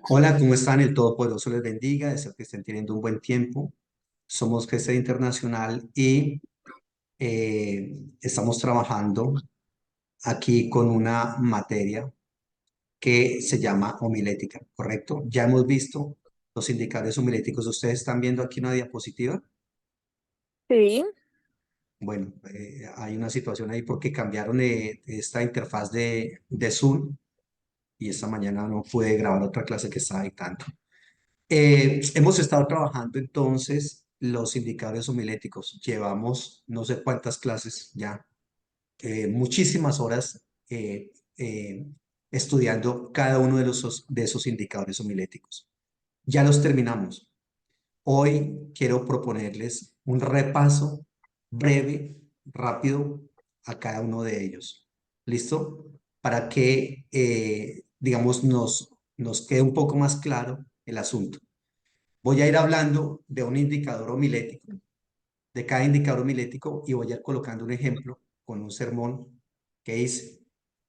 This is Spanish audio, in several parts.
Hola, ¿cómo están? El Todopoderoso les bendiga. Deseo que estén teniendo un buen tiempo. Somos GC Internacional y estamos trabajando aquí con una materia que se llama homilética, ¿correcto? Ya hemos visto los indicadores homiléticos. ¿Ustedes están viendo aquí una diapositiva? Sí, Bueno, hay una situación ahí porque cambiaron esta interfaz de Zoom y esta mañana no pude grabar otra clase que estaba dictando. Hemos estado trabajando entonces los indicadores homiléticos. Llevamos no sé cuántas clases ya, muchísimas horas estudiando cada uno de esos indicadores homiléticos. Ya los terminamos. Hoy quiero proponerles un repaso breve, rápido a cada uno de ellos. ¿Listo? Para que, digamos, nos quede un poco más claro el asunto. Voy a ir hablando de un indicador homilético, de cada indicador homilético, y voy a ir colocando un ejemplo con un sermón que hice,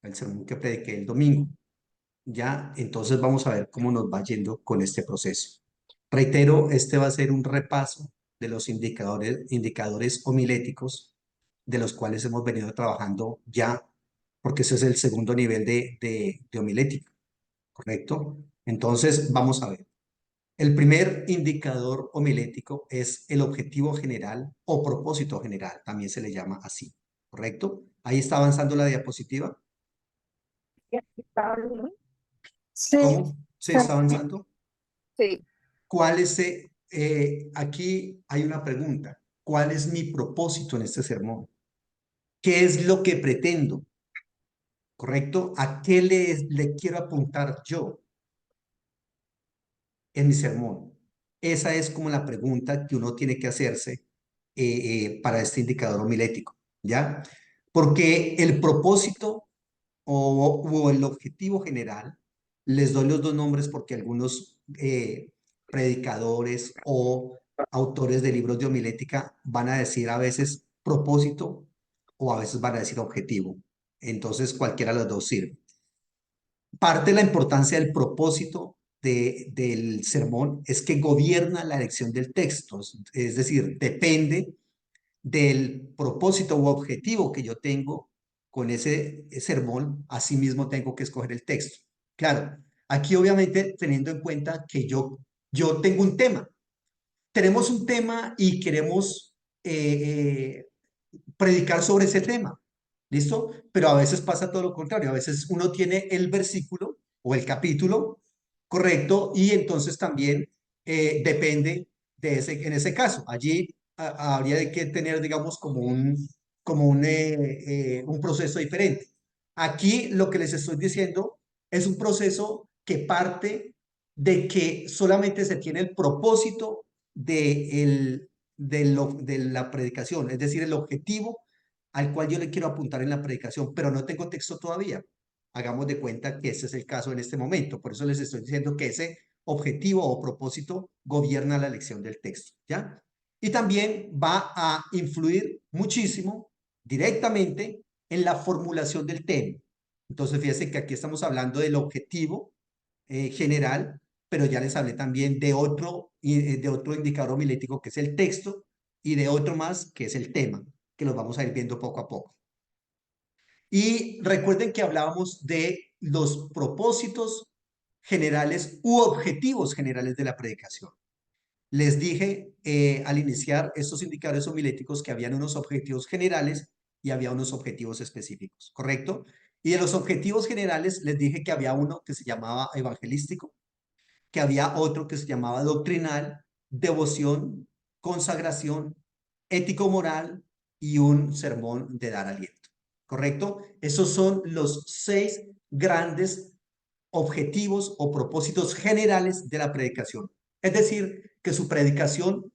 el sermón que prediqué el domingo. Ya, entonces vamos a ver cómo nos va yendo con este proceso. Reitero, este va a ser un repaso de los indicadores homiléticos de los cuales hemos venido trabajando ya, porque ese es el segundo nivel de homilética, ¿correcto? Entonces, vamos a ver. El primer indicador homilético es el objetivo general o propósito general, también se le llama así, ¿correcto? Ahí está avanzando la diapositiva. ya está bien. Sí, ¿Cómo se está avanzando? sí. ¿Cuál es, aquí hay una pregunta. ¿Cuál es mi propósito en este sermón? ¿Qué es lo que pretendo? ¿Correcto? ¿A qué le quiero apuntar yo en mi sermón? Esa es como la pregunta que uno tiene que hacerse para este indicador homilético, ¿ya? Porque el propósito o el objetivo general, les doy los dos nombres porque algunos predicadores o autores de libros de homilética van a decir a veces propósito o a veces van a decir objetivo. Entonces, cualquiera de los dos sirve. Parte de la importancia del propósito del sermón es que gobierna la elección del texto, es decir, depende del propósito u objetivo que yo tengo con ese sermón, asimismo tengo que escoger el texto. Claro, aquí obviamente teniendo en cuenta que yo tengo un tema, tenemos un tema y queremos predicar sobre ese tema, ¿listo? Pero a veces pasa todo lo contrario, a veces uno tiene el versículo o el capítulo correcto y entonces también depende de ese, en ese caso, allí habría de que tener, digamos, un proceso diferente. Aquí lo que les estoy diciendo es un proceso que parte de que solamente se tiene el propósito de la predicación, es decir, el objetivo al cual yo le quiero apuntar en la predicación, pero no tengo texto todavía. Hagamos de cuenta que ese es el caso en este momento. Por eso les estoy diciendo que ese objetivo o propósito gobierna la elección del texto, ¿ya? Y también va a influir muchísimo directamente en la formulación del tema. Entonces, fíjense que aquí estamos hablando del objetivo general, pero ya les hablé también de otro indicador homilético que es el texto y de otro más que es el tema, que los vamos a ir viendo poco a poco. Y recuerden que hablábamos de los propósitos generales u objetivos generales de la predicación. Les dije al iniciar estos indicadores homiléticos que habían unos objetivos generales y había unos objetivos específicos, ¿correcto? Y de los objetivos generales les dije que había uno que se llamaba evangelístico, que había otro que se llamaba doctrinal, devoción, consagración, ético-moral y un sermón de dar aliento. ¿Correcto? Esos son los 6 grandes objetivos o propósitos generales de la predicación. Es decir, que su predicación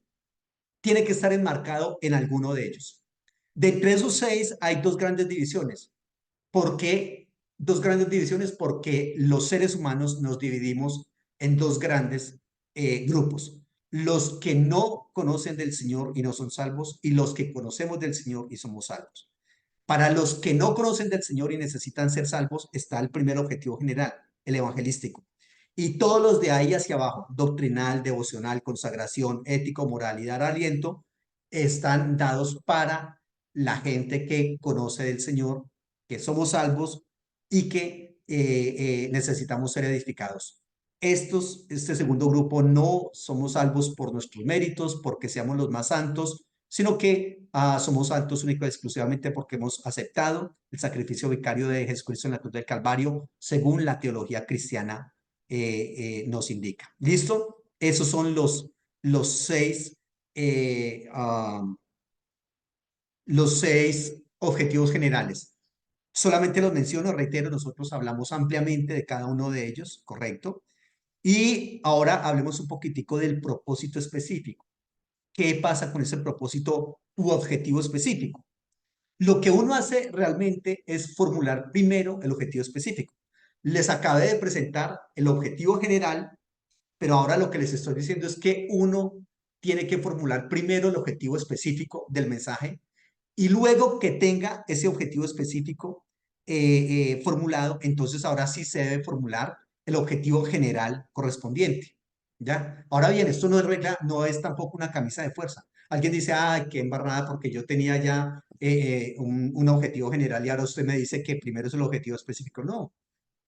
tiene que estar enmarcado en alguno de ellos. De entre esos 6 hay dos grandes divisiones. ¿Por qué dos grandes divisiones? Porque los seres humanos nos dividimos en dos grandes grupos. Los que no conocen del Señor y no son salvos y los que conocemos del Señor y somos salvos. Para los que no conocen del Señor y necesitan ser salvos está el primer objetivo general, el evangelístico. Y todos los de ahí hacia abajo, doctrinal, devocional, consagración, ético, moral y dar aliento, están dados para la gente que conoce del Señor, que somos salvos y que necesitamos ser edificados. Este segundo grupo no somos salvos por nuestros méritos, porque seamos los más santos, sino que somos santos únicamente y exclusivamente porque hemos aceptado el sacrificio vicario de Jesucristo en la cruz del Calvario, según la teología cristiana nos indica. ¿Listo? Esos son los seis, eh, um, los seis objetivos generales. Solamente los menciono, reitero, nosotros hablamos ampliamente de cada uno de ellos, ¿correcto? Y ahora hablemos un poquitico del propósito específico. ¿Qué pasa con ese propósito u objetivo específico? Lo que uno hace realmente es formular primero el objetivo específico. Les acabé de presentar el objetivo general, pero ahora lo que les estoy diciendo es que uno tiene que formular primero el objetivo específico del mensaje y luego que tenga ese objetivo específico formulado, entonces ahora sí se debe formular el objetivo general correspondiente. ¿Ya? Ahora bien, esto no es regla, no es tampoco una camisa de fuerza. Alguien dice, ay, qué embarrada, porque yo tenía ya un objetivo general y ahora usted me dice que primero es el objetivo específico. No,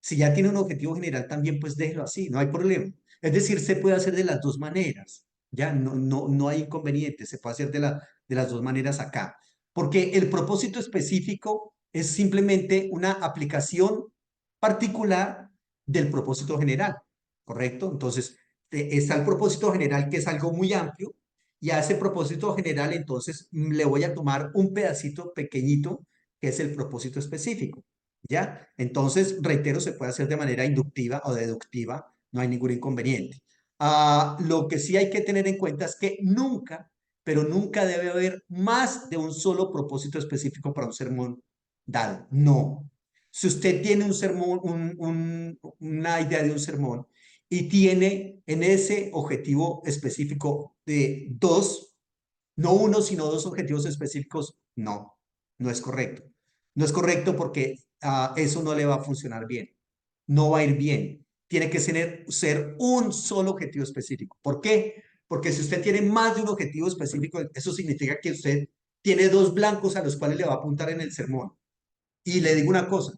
si ya tiene un objetivo general también, pues déjelo así, no hay problema. Es decir, se puede hacer de las dos maneras, ya no hay inconveniente, se puede hacer de las dos maneras acá. Porque el propósito específico es simplemente una aplicación particular del propósito general, ¿correcto? Entonces, está el propósito general que es algo muy amplio y a ese propósito general entonces le voy a tomar un pedacito pequeñito que es el propósito específico. ¿Ya? Entonces, reitero, se puede hacer de manera inductiva o deductiva, no hay ningún inconveniente. Lo que sí hay que tener en cuenta es que nunca, pero nunca debe haber más de un solo propósito específico para un sermón dado. No. Si usted tiene un sermón, una idea de un sermón y tiene en ese objetivo específico de dos, no uno, sino dos objetivos específicos, no es correcto. No es correcto porque eso no le va a funcionar bien. No va a ir bien. Tiene que ser un solo objetivo específico. ¿Por qué? Porque si usted tiene más de un objetivo específico, eso significa que usted tiene dos blancos a los cuales le va a apuntar en el sermón. Y le digo una cosa,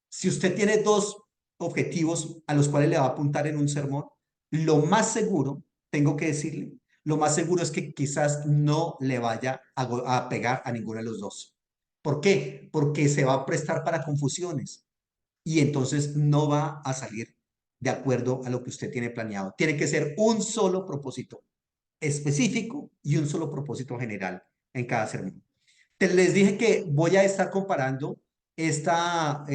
si usted tiene dos objetivos a los cuales le va a apuntar en un sermón, lo más seguro, tengo que decirle, lo más seguro es que quizás no le vaya a pegar a ninguno de los dos. ¿Por qué? Porque se va a prestar para confusiones y entonces no va a salir de acuerdo a lo que usted tiene planeado. Tiene que ser un solo propósito específico y un solo propósito general en cada sermón. Les dije que voy a estar comparando esta,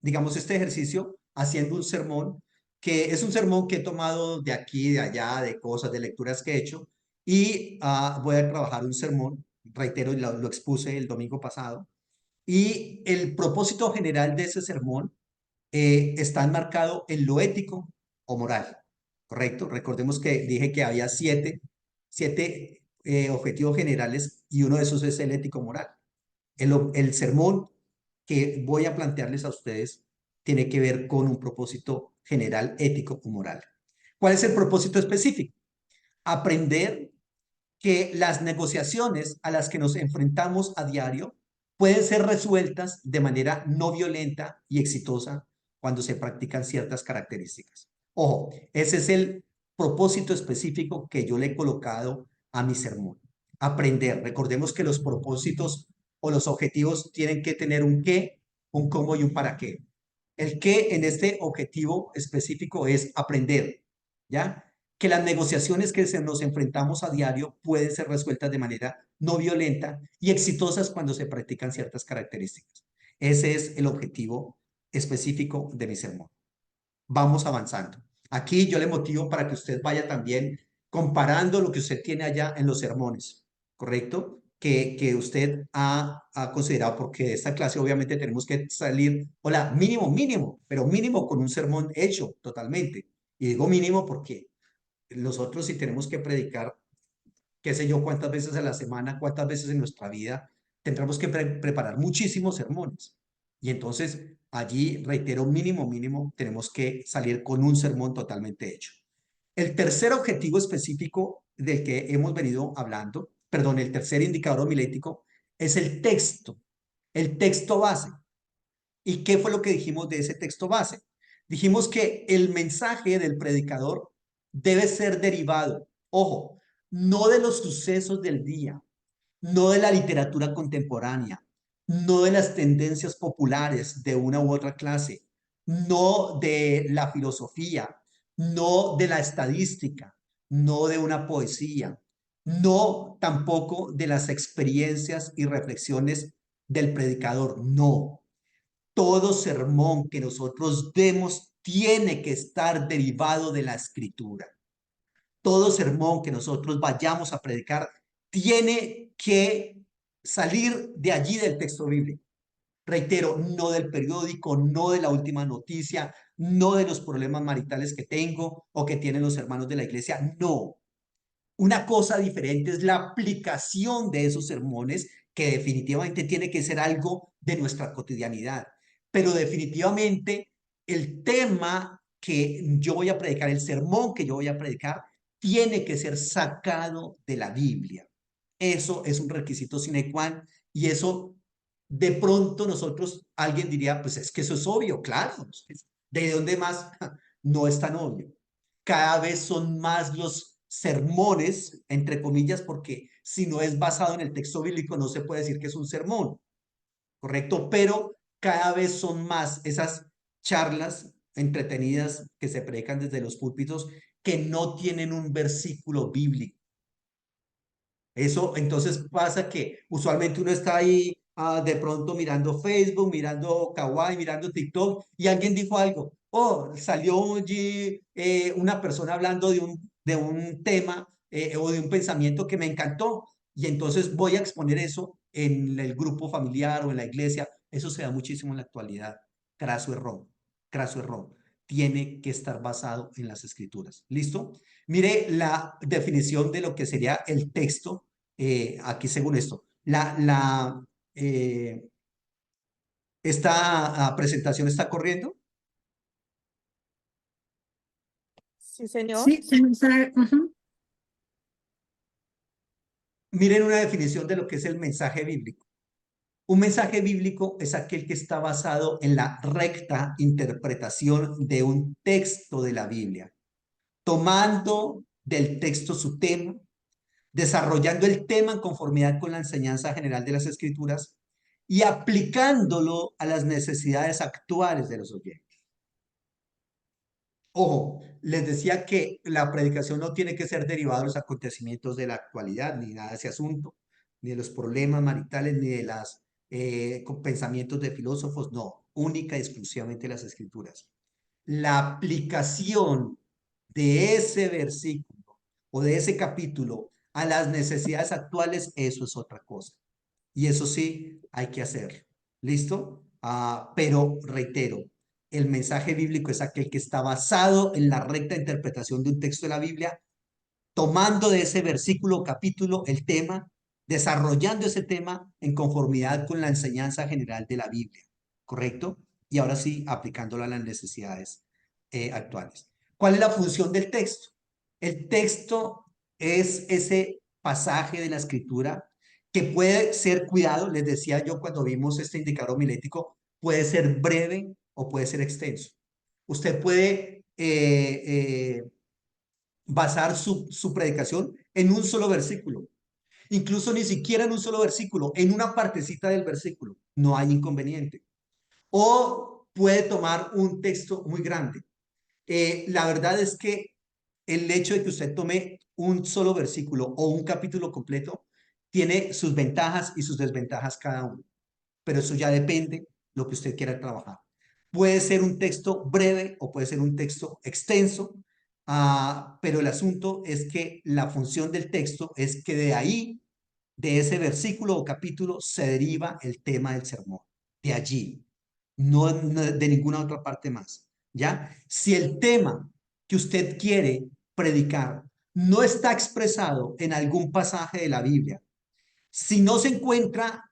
digamos, este ejercicio haciendo un sermón, que es un sermón que he tomado de aquí, de allá, de cosas, de lecturas que he hecho, y voy a trabajar un sermón, reitero, lo expuse el domingo pasado, y el propósito general de ese sermón está enmarcado en lo ético o moral, ¿correcto? Recordemos que dije que había siete objetivos generales y uno de esos es el ético moral. El sermón que voy a plantearles a ustedes tiene que ver con un propósito general ético o moral. ¿Cuál es el propósito específico? Aprender que las negociaciones a las que nos enfrentamos a diario pueden ser resueltas de manera no violenta y exitosa cuando se practican ciertas características. Ojo, ese es el propósito específico que yo le he colocado a mi sermón. Aprender. Recordemos que los propósitos o los objetivos tienen que tener un qué, un cómo y un para qué. El qué en este objetivo específico es aprender, ¿ya? Que las negociaciones que nos enfrentamos a diario pueden ser resueltas de manera no violenta y exitosas cuando se practican ciertas características. Ese es el objetivo específico de mi sermón. Vamos avanzando. Aquí yo le motivo para que usted vaya también comparando lo que usted tiene allá en los sermones, ¿correcto? Que usted ha considerado, porque de esta clase obviamente tenemos que salir, hola, mínimo, pero mínimo con un sermón hecho totalmente. Y digo mínimo porque nosotros si tenemos que predicar, qué sé yo, cuántas veces a la semana, cuántas veces en nuestra vida, tendremos que preparar muchísimos sermones. Y entonces Allí, reitero, mínimo, tenemos que salir con un sermón totalmente hecho. El tercer objetivo específico del que hemos venido hablando, perdón, el tercer indicador homilético es el texto base. ¿Y qué fue lo que dijimos de ese texto base? Dijimos que el mensaje del predicador debe ser derivado, ojo, no de los sucesos del día, no de la literatura contemporánea, no de las tendencias populares de una u otra clase, no de la filosofía, no de la estadística, no de una poesía, no tampoco de las experiencias y reflexiones del predicador, no. Todo sermón que nosotros demos tiene que estar derivado de la escritura. Todo sermón que nosotros vayamos a predicar tiene que salir de allí del texto bíblico. Reitero, no del periódico, no de la última noticia, no de los problemas maritales que tengo o que tienen los hermanos de la iglesia, no. Una cosa diferente es la aplicación de esos sermones, que definitivamente tiene que ser algo de nuestra cotidianidad. Pero definitivamente el tema que yo voy a predicar, el sermón que yo voy a predicar, tiene que ser sacado de la Biblia. Eso es un requisito sine qua non y eso de pronto nosotros, alguien diría, pues es que eso es obvio, claro. ¿De dónde más? No es tan obvio. Cada vez son más los sermones, entre comillas, porque si no es basado en el texto bíblico no se puede decir que es un sermón, ¿correcto? Pero cada vez son más esas charlas entretenidas que se predican desde los púlpitos que no tienen un versículo bíblico. Eso entonces pasa que usualmente uno está ahí de pronto mirando Facebook, mirando Kawaii, mirando TikTok y alguien dijo algo. Oh, salió allí una persona hablando de un tema o de un pensamiento que me encantó y entonces voy a exponer eso en el grupo familiar o en la iglesia. Eso se da muchísimo en la actualidad. Craso error, craso error. Tiene que estar basado en las escrituras. ¿Listo? Mire la definición de lo que sería el texto, aquí según esto. Eh, esta presentación está corriendo. Sí, señor. Sí, ujú. Miren una definición de lo que es el mensaje bíblico. Un mensaje bíblico es aquel que está basado en la recta interpretación de un texto de la Biblia, tomando del texto su tema, desarrollando el tema en conformidad con la enseñanza general de las Escrituras y aplicándolo a las necesidades actuales de los oyentes. Ojo, les decía que la predicación no tiene que ser derivada de los acontecimientos de la actualidad, ni nada de ese asunto, ni de los problemas maritales, ni de los pensamientos de filósofos, no, única y exclusivamente las Escrituras. La aplicación de ese versículo o de ese capítulo a las necesidades actuales, eso es otra cosa. Y eso sí, hay que hacerlo. ¿Listo? Pero reitero, el mensaje bíblico es aquel que está basado en la recta interpretación de un texto de la Biblia, tomando de ese versículo o capítulo el tema, desarrollando ese tema en conformidad con la enseñanza general de la Biblia. ¿Correcto? Y ahora sí, aplicándolo a las necesidades actuales. ¿Cuál es la función del texto? El texto es ese pasaje de la escritura que puede ser cuidado, les decía yo cuando vimos este indicador homilético, puede ser breve o puede ser extenso. Usted puede basar su predicación en un solo versículo, incluso ni siquiera en un solo versículo, en una partecita del versículo, no hay inconveniente. O puede tomar un texto muy grande. La verdad es que el hecho de que usted tome un solo versículo o un capítulo completo tiene sus ventajas y sus desventajas cada uno, pero eso ya depende lo que usted quiera trabajar. Puede ser un texto breve o puede ser un texto extenso, pero el asunto es que la función del texto es que de ahí, de ese versículo o capítulo, se deriva el tema del sermón. De allí, no de ninguna otra parte más. ¿Ya? Si el tema que usted quiere predicar no está expresado en algún pasaje de la Biblia, si no se encuentra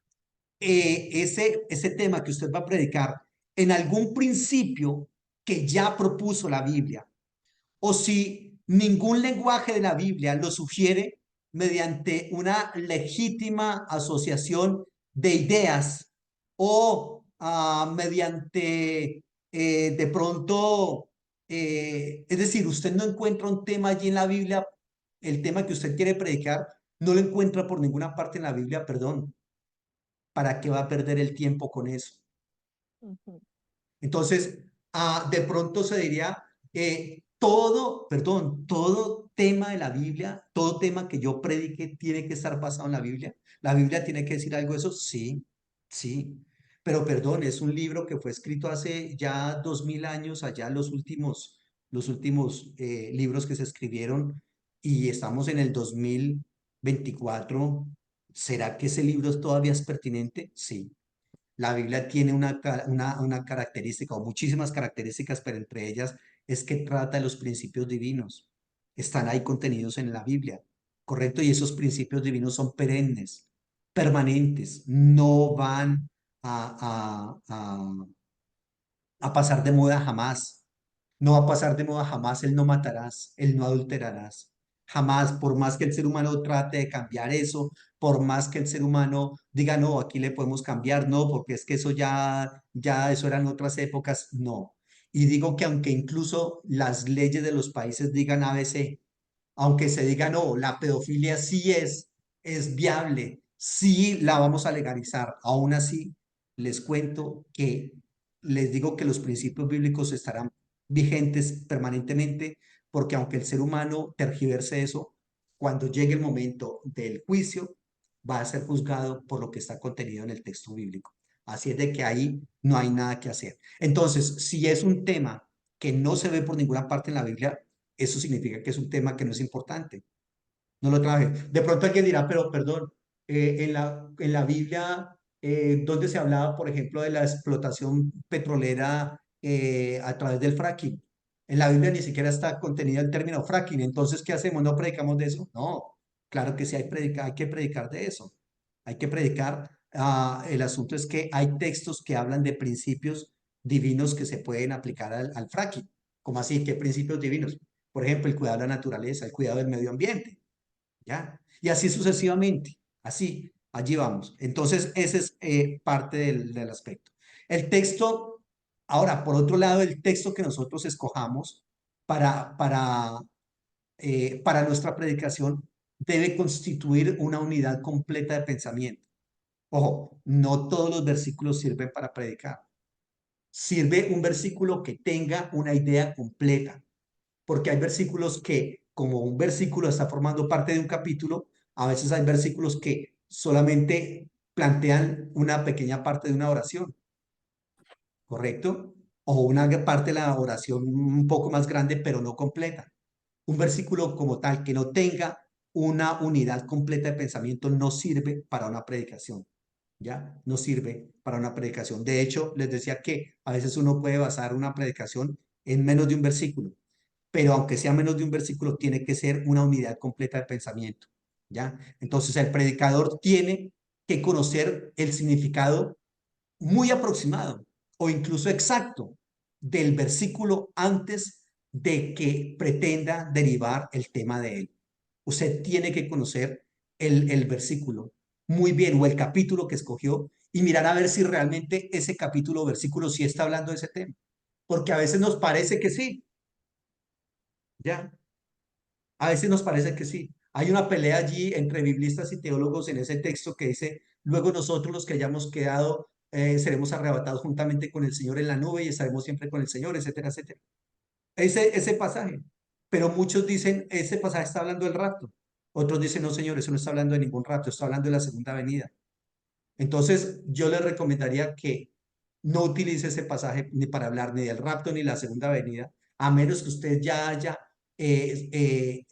ese tema que usted va a predicar en algún principio que ya propuso la Biblia, o si ningún lenguaje de la Biblia lo sugiere mediante una legítima asociación de ideas o mediante de pronto, es decir, usted no encuentra un tema allí en la Biblia, el tema que usted quiere predicar, no lo encuentra por ninguna parte en la Biblia, perdón, ¿para qué va a perder el tiempo con eso? Ujú, Entonces, de pronto se diría, todo tema de la Biblia, todo tema que yo predique tiene que estar basado en la Biblia. ¿La Biblia tiene que decir algo de eso? Sí, sí. Pero perdón, es un libro que fue escrito hace ya 2000 años, allá los últimos libros que se escribieron y estamos en el 2024. ¿Será que ese libro todavía es pertinente? Sí. La Biblia tiene una característica o muchísimas características, pero entre ellas es que trata de los principios divinos. Están ahí contenidos en la Biblia, ¿correcto? Y esos principios divinos son perennes, permanentes, no van a pasar de moda jamás. No va a pasar de moda jamás el no matarás, el no adulterarás. Jamás, por más que el ser humano trate de cambiar eso, por más que el ser humano diga, no, aquí le podemos cambiar, no, porque es que eso ya eso eran otras épocas, no. Y digo que aunque incluso las leyes de los países digan ABC, aunque se diga, no, la pedofilia sí es viable, sí la vamos a legalizar, aún así les cuento que les digo que los principios bíblicos estarán vigentes permanentemente, porque aunque el ser humano tergiverse eso, cuando llegue el momento del juicio, va a ser juzgado por lo que está contenido en el texto bíblico. Así es de que ahí no hay nada que hacer. Entonces, si es un tema que no se ve por ninguna parte en la Biblia, eso significa que es un tema que no es importante. No lo traje. De pronto alguien dirá, pero perdón, en la Biblia, ¿dónde se hablaba, por ejemplo, de la explotación petrolera a través del fracking? En la Biblia ni siquiera está contenido el término fracking. Entonces, ¿qué hacemos? ¿No predicamos de eso? No, claro que sí hay que predicar de eso. Hay que predicar. El asunto es que hay textos que hablan de principios divinos que se pueden aplicar al fracking. ¿Cómo así? ¿Qué principios divinos? Por ejemplo, el cuidado de la naturaleza, el cuidado del medio ambiente. ¿Ya? Y así sucesivamente, así, allí vamos. Entonces, ese es parte del aspecto. El texto, ahora, por otro lado, el texto que nosotros escojamos para nuestra predicación debe constituir una unidad completa de pensamiento. Ojo, no todos los versículos sirven para predicar. Sirve un versículo que tenga una idea completa, porque hay versículos que, como un versículo está formando parte de un capítulo, a veces hay versículos que solamente plantean una pequeña parte de una oración, ¿correcto? O una parte de la oración un poco más grande, pero no completa. Un versículo como tal que no tenga una unidad completa de pensamiento no sirve para una predicación. ¿Ya? No sirve para una predicación. De hecho, les decía que a veces uno puede basar una predicación en menos de un versículo, pero aunque sea menos de un versículo, tiene que ser una unidad completa de pensamiento, ¿ya? Entonces, el predicador tiene que conocer el significado muy aproximado o incluso exacto del versículo antes de que pretenda derivar el tema de él. Usted tiene que conocer el versículo muy bien o el capítulo que escogió y mirar a ver si realmente ese capítulo o versículo sí está hablando de ese tema. Porque a veces nos parece que sí, ¿ya? A veces nos parece que sí. Hay una pelea allí entre biblistas y teólogos en ese texto que dice, luego nosotros los que hayamos quedado seremos arrebatados juntamente con el Señor en la nube y estaremos siempre con el Señor, etcétera, etcétera. Ese pasaje. Pero muchos dicen, ese pasaje está hablando del rapto. Otros dicen, no, Señor, eso no está hablando de ningún rapto, está hablando de la segunda venida. Entonces, yo le recomendaría que no utilice ese pasaje ni para hablar ni del rapto ni la segunda venida, a menos que usted ya haya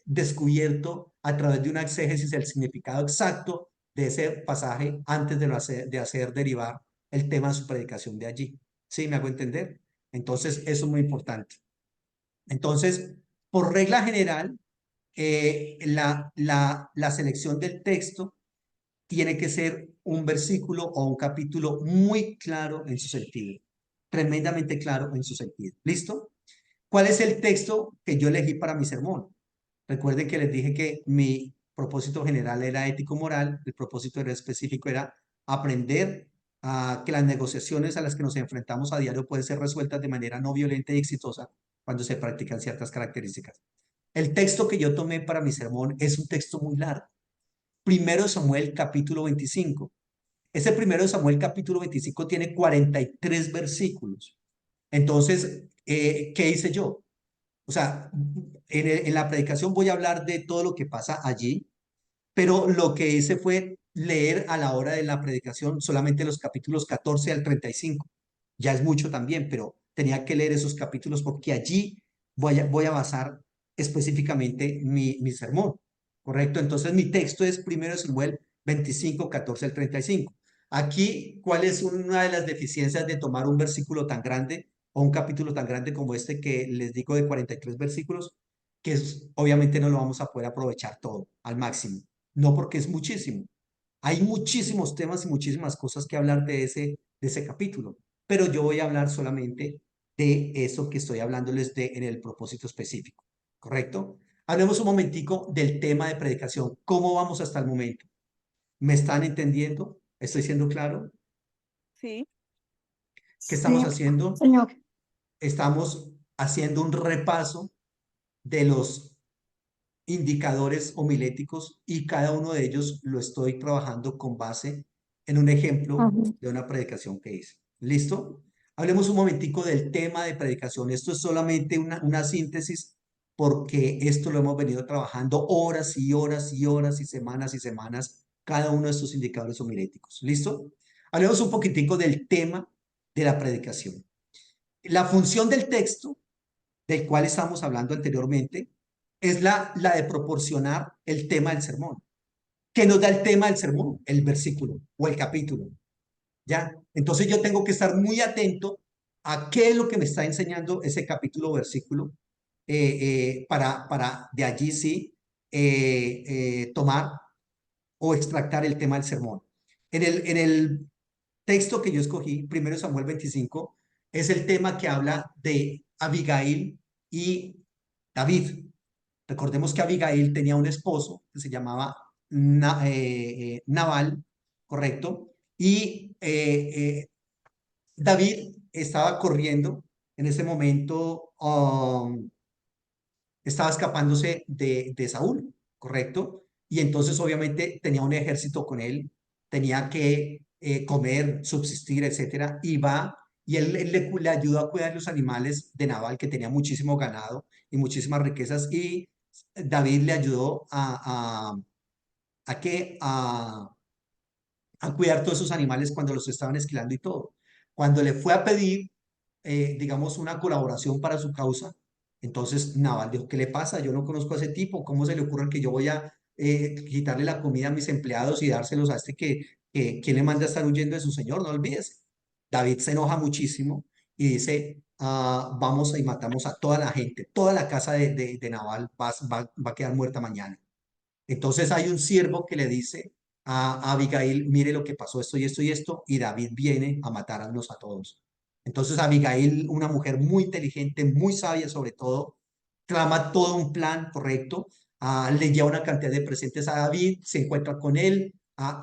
descubierto a través de una exégesis el significado exacto de ese pasaje antes de hacer derivar el tema de su predicación de allí. ¿Sí? ¿Me hago entender? Entonces, eso es muy importante. Entonces, por regla general, la selección del texto tiene que ser un versículo o un capítulo muy claro en su sentido. tremendamente claro en su sentido. ¿Listo? ¿Cuál es el texto que yo elegí para mi sermón? Recuerden que les dije que mi propósito general era ético-moral, el propósito era específico era aprender a que las negociaciones a las que nos enfrentamos a diario pueden ser resueltas de manera no violenta y exitosa cuando se practican ciertas características. El texto que yo tomé para mi sermón es un texto muy largo. Primero Samuel capítulo 25. Ese primero de Samuel capítulo 25 tiene 43 versículos. Entonces, ¿qué hice yo? O sea, en la predicación voy a hablar de todo lo que pasa allí, pero lo que hice fue leer a la hora de la predicación solamente los capítulos 14 al 35. Ya es mucho también, pero tenía que leer esos capítulos porque allí voy a basar específicamente mi sermón, ¿correcto? Entonces mi texto es 1 Samuel 25, 14 al 35. Aquí, ¿cuál es una de las deficiencias de tomar un versículo tan grande o un capítulo tan grande como este que les digo de 43 versículos? Obviamente no lo vamos a poder aprovechar todo al máximo. No porque es muchísimo. Hay muchísimos temas y muchísimas cosas que hablar de ese capítulo, pero yo voy a hablar solamente de eso que estoy hablándoles en el propósito específico, ¿correcto? Hablemos un momentico del tema de predicación. ¿Cómo vamos hasta el momento? ¿Me están entendiendo? ¿Estoy siendo claro? Sí. ¿Qué Sí, estamos haciendo? señor. Estamos haciendo un repaso de los indicadores homiléticos y cada uno de ellos lo estoy trabajando con base en un ejemplo Ujú. de una predicación que hice. ¿Listo? Hablemos un momentico del tema de predicación. Esto es solamente una síntesis porque esto lo hemos venido trabajando horas y horas y horas y semanas, cada uno de estos indicadores homiléticos. ¿Listo? Hablemos un poquitico del tema de la predicación. La función del texto del cual estábamos hablando anteriormente, es la de proporcionar el tema del sermón. ¿Qué nos da el tema del sermón? El versículo o el capítulo. ¿Ya? Entonces yo tengo que estar muy atento a qué es lo que me está enseñando ese capítulo o versículo para de allí sí tomar o extractar el tema del sermón. En el texto que yo escogí, 1 Samuel 25, es el tema que habla de Abigail y David. Recordemos que Abigail tenía un esposo que se llamaba Nabal, ¿correcto? Y David estaba corriendo en ese momento, estaba escapándose de Saúl, ¿correcto? Y entonces obviamente tenía un ejército con él, tenía que comer, subsistir, etcétera, y va, y él le ayudó a cuidar los animales de Nabal, que tenía muchísimo ganado y muchísimas riquezas, y David le ayudó a cuidar todos esos animales cuando los estaban esquilando y todo. Cuando le fue a pedir, digamos, una colaboración para su causa, entonces Naval dijo, ¿qué le pasa? Yo no conozco a ese tipo, ¿cómo se le ocurre que yo voy a quitarle la comida a mis empleados y dárselos a este ¿quién le manda a estar huyendo de su señor? No olvides. David se enoja muchísimo y dice, vamos y matamos a toda la gente, toda la casa de Naval va a quedar muerta mañana. Entonces hay un siervo que le dice a Abigail, mire lo que pasó, esto y esto y esto, y David viene a matarnos a todos. Entonces Abigail, una mujer muy inteligente, muy sabia sobre todo, trama todo un plan correcto, le lleva una cantidad de presentes a David, se encuentra con él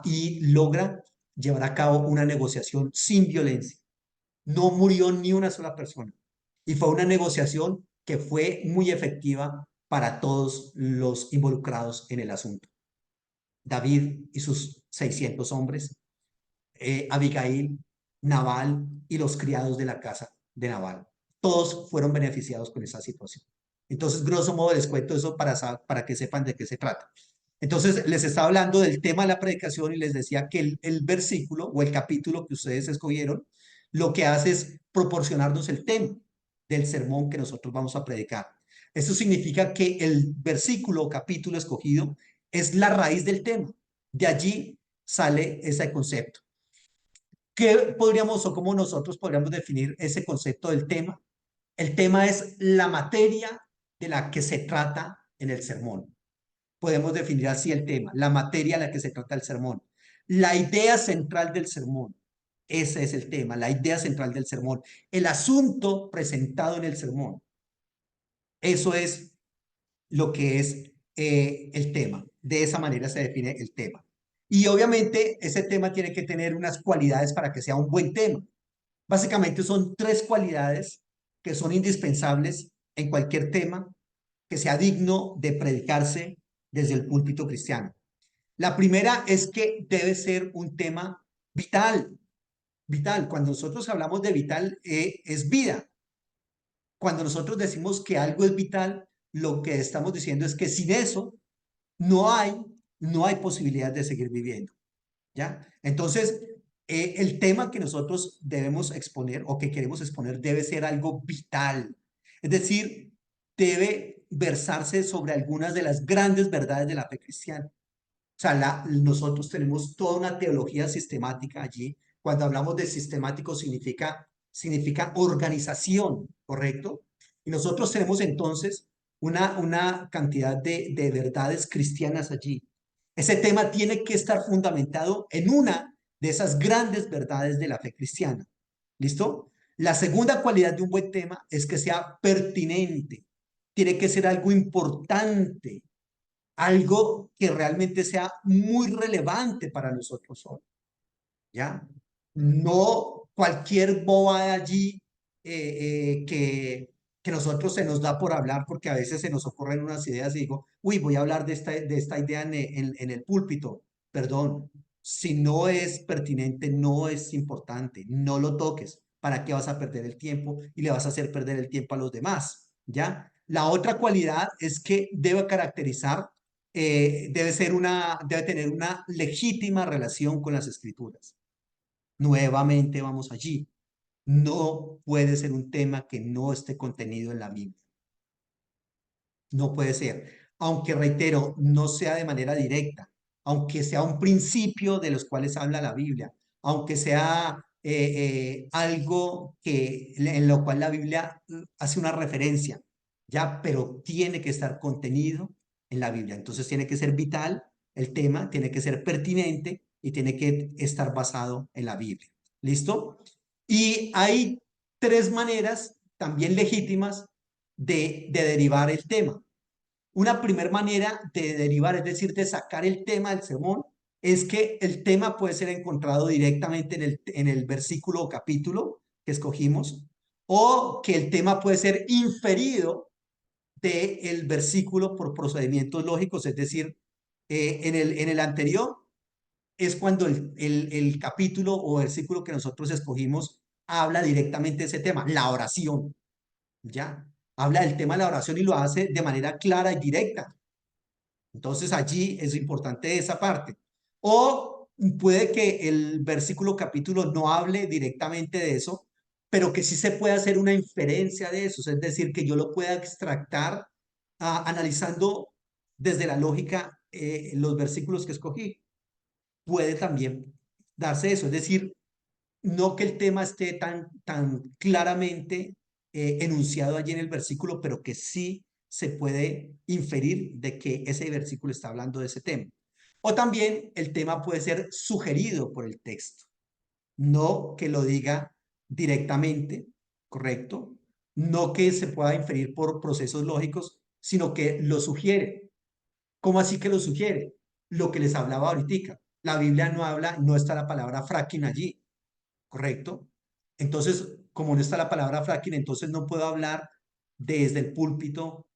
y logra llevar a cabo una negociación sin violencia. No murió ni una sola persona. Y fue una negociación que fue muy efectiva para todos los involucrados en el asunto. David y sus 600 hombres, Abigail, Nabal y los criados de la casa de Nabal. Todos fueron beneficiados con esa situación. Entonces, grosso modo, les cuento eso para que sepan de qué se trata. Entonces, les estaba hablando del tema de la predicación y les decía que el versículo o el capítulo que ustedes escogieron, lo que hace es proporcionarnos el tema del sermón que nosotros vamos a predicar. Eso significa que el versículo o capítulo escogido es la raíz del tema. De allí sale ese concepto. ¿Qué podríamos o cómo nosotros podríamos definir ese concepto del tema? El tema es la materia de la que se trata en el sermón. Podemos definir así el tema, la materia en la que se trata el sermón. La idea central del sermón. Ese es el tema, la idea central del sermón, el asunto presentado en el sermón. Eso es lo que es el tema. De esa manera se define el tema. Y obviamente ese tema tiene que tener unas cualidades para que sea un buen tema. Básicamente son tres cualidades que son indispensables en cualquier tema que sea digno de predicarse desde el púlpito cristiano. La primera es que debe ser un tema vital. Vital, cuando nosotros hablamos de vital, es vida. Cuando nosotros decimos que algo es vital, lo que estamos diciendo es que sin eso no hay, no hay posibilidad de seguir viviendo, ¿ya? Entonces, el tema que nosotros debemos exponer o que queremos exponer debe ser algo vital. Es decir, debe versarse sobre algunas de las grandes verdades de la fe cristiana. O sea, nosotros tenemos toda una teología sistemática allí. Cuando hablamos de sistemático significa organización, ¿correcto? Y nosotros tenemos entonces una cantidad de verdades cristianas allí. Ese tema tiene que estar fundamentado en una de esas grandes verdades de la fe cristiana. ¿Listo? La segunda cualidad de un buen tema es que sea pertinente. Tiene que ser algo importante, algo que realmente sea muy relevante para nosotros hoy, ¿ya? No cualquier bobada allí que nosotros se nos da por hablar, porque a veces se nos ocurren unas ideas y digo, uy, voy a hablar de esta idea en el púlpito. Perdón, si no es pertinente, no es importante, no lo toques. ¿Para qué vas a perder el tiempo y le vas a hacer perder el tiempo a los demás? ¿Ya? La otra cualidad es que debe caracterizar, debe tener una legítima relación con las escrituras. Nuevamente vamos allí. No puede ser un tema que no esté contenido en la Biblia. No puede ser. Aunque reitero, no sea de manera directa, aunque sea un principio de los cuales habla la Biblia, aunque sea algo en lo cual la Biblia hace una referencia, ya, pero tiene que estar contenido en la Biblia. Entonces tiene que ser vital el tema, tiene que ser pertinente y tiene que estar basado en la Biblia. ¿Listo? Y hay tres maneras también legítimas de derivar el tema. Una primera manera de derivar, es decir, de sacar el tema del sermón, es que el tema puede ser encontrado directamente en el versículo o capítulo que escogimos, o que el tema puede ser inferido del versículo por procedimientos lógicos, es decir, en el anterior es cuando el capítulo o versículo que nosotros escogimos habla directamente de ese tema, la oración, ¿ya? Habla del tema de la oración y lo hace de manera clara y directa. Entonces allí es importante esa parte. O puede que el versículo capítulo no hable directamente de eso, pero que sí se pueda hacer una inferencia de eso, es decir, que yo lo pueda extractar analizando desde la lógica los versículos que escogí. Puede también darse eso, es decir, no que el tema esté tan claramente enunciado allí en el versículo, pero que sí se puede inferir de que ese versículo está hablando de ese tema. O también el tema puede ser sugerido por el texto, no que lo diga directamente, ¿correcto? No que se pueda inferir por procesos lógicos, sino que lo sugiere. ¿Cómo así que lo sugiere? Lo que les hablaba ahorita. La Biblia no habla, no está la palabra fracking allí. ¿Correcto? Entonces, como no está la palabra fracking, entonces no puedo hablar desde el púlpito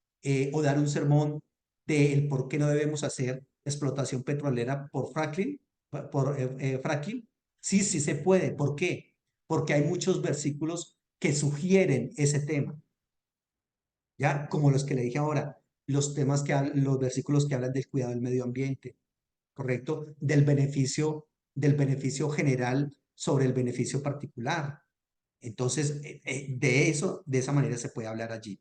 o dar un sermón del por qué no debemos hacer explotación petrolera por fracking, fracking. Sí, sí se puede. ¿Por qué? Porque hay muchos versículos que sugieren ese tema, ¿ya? Como los que le dije ahora, los versículos que hablan del cuidado del medio ambiente, ¿correcto? Del beneficio general sobre el beneficio particular. Entonces, de esa manera se puede hablar allí.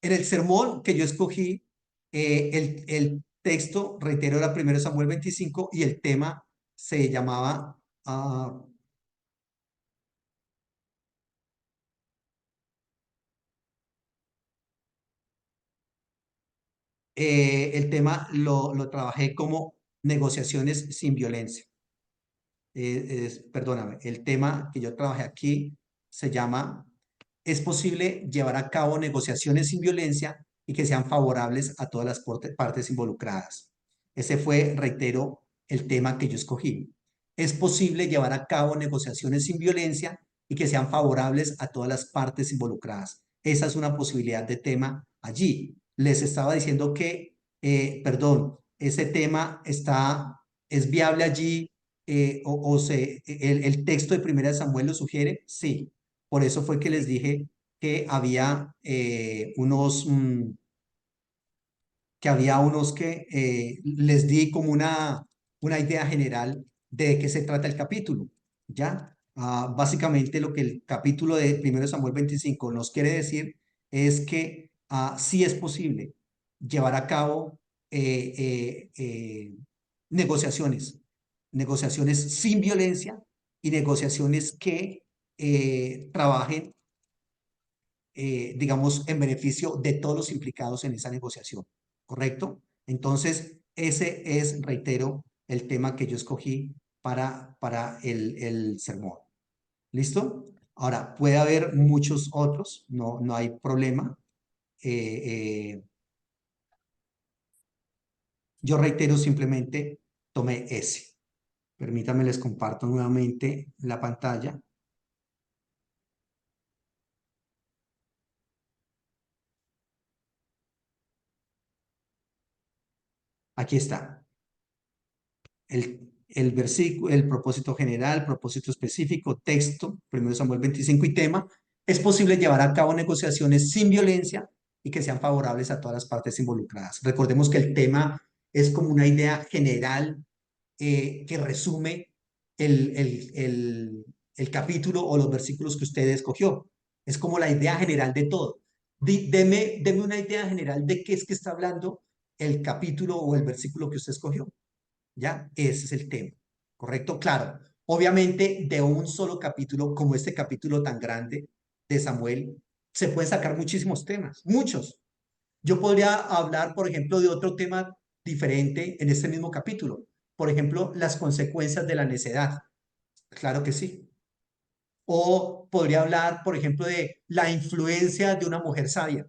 En el sermón que yo escogí, el texto, reitero, era 1 Samuel 25 y el tema se llamaba, el tema lo trabajé como negociaciones sin violencia. perdóname, el tema que yo trabajé aquí se llama, ¿es posible llevar a cabo negociaciones sin violencia y que sean favorables a todas las partes involucradas? Ese fue, reitero, el tema que yo escogí. ¿Es posible llevar a cabo negociaciones sin violencia y que sean favorables a todas las partes involucradas? Esa es una posibilidad de tema allí. Les estaba diciendo que, perdón, ese tema es viable allí, el texto de Primera de Samuel lo sugiere, sí. Por eso fue que les dije que había que les di como una idea general de qué se trata el capítulo, ¿ya? Básicamente lo que el capítulo de 1 Samuel 25 nos quiere decir es que sí es posible llevar a cabo eh, negociaciones, negociaciones sin violencia y negociaciones que trabajen, digamos, en beneficio de todos los implicados en esa negociación, ¿correcto? Entonces, ese es, reitero, el tema que yo escogí para el sermón. ¿Listo? Ahora, puede haber muchos otros, no hay problema. Yo reitero, simplemente tomé ese. Permítanme, les comparto nuevamente la pantalla. Aquí está. El versículo, el propósito general, propósito específico, texto, 1 Samuel 25 y tema. Es posible llevar a cabo negociaciones sin violencia y que sean favorables a todas las partes involucradas. Recordemos que el tema es como una idea general que resume el capítulo o los versículos que usted escogió. Es como la idea general de todo. Deme una idea general de qué es que está hablando el capítulo o el versículo que usted escogió. ¿Ya? Ese es el tema, ¿correcto? Claro, obviamente de un solo capítulo, como este capítulo tan grande de Samuel, se pueden sacar muchísimos temas, muchos. Yo podría hablar, por ejemplo, de otro tema diferente en este mismo capítulo. Por ejemplo, las consecuencias de la necedad. Claro que sí. O podría hablar, por ejemplo, de la influencia de una mujer sabia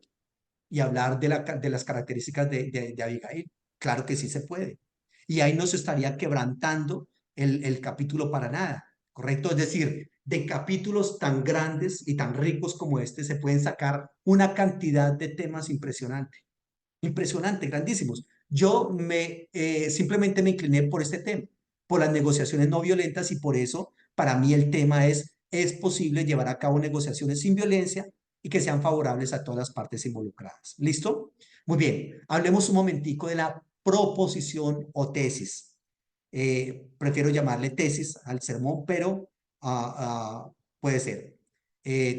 y hablar de las características de Abigail. Claro que sí se puede. Y ahí no se estaría quebrantando el capítulo para nada, ¿correcto? Es decir, de capítulos tan grandes y tan ricos como este se pueden sacar una cantidad de temas impresionante, impresionante, grandísimos. Yo simplemente me incliné por este tema, por las negociaciones no violentas y por eso para mí el tema es posible llevar a cabo negociaciones sin violencia y que sean favorables a todas las partes involucradas. ¿Listo? Muy bien, hablemos un momentico de la proposición o tesis. Prefiero llamarle tesis al sermón, pero puede ser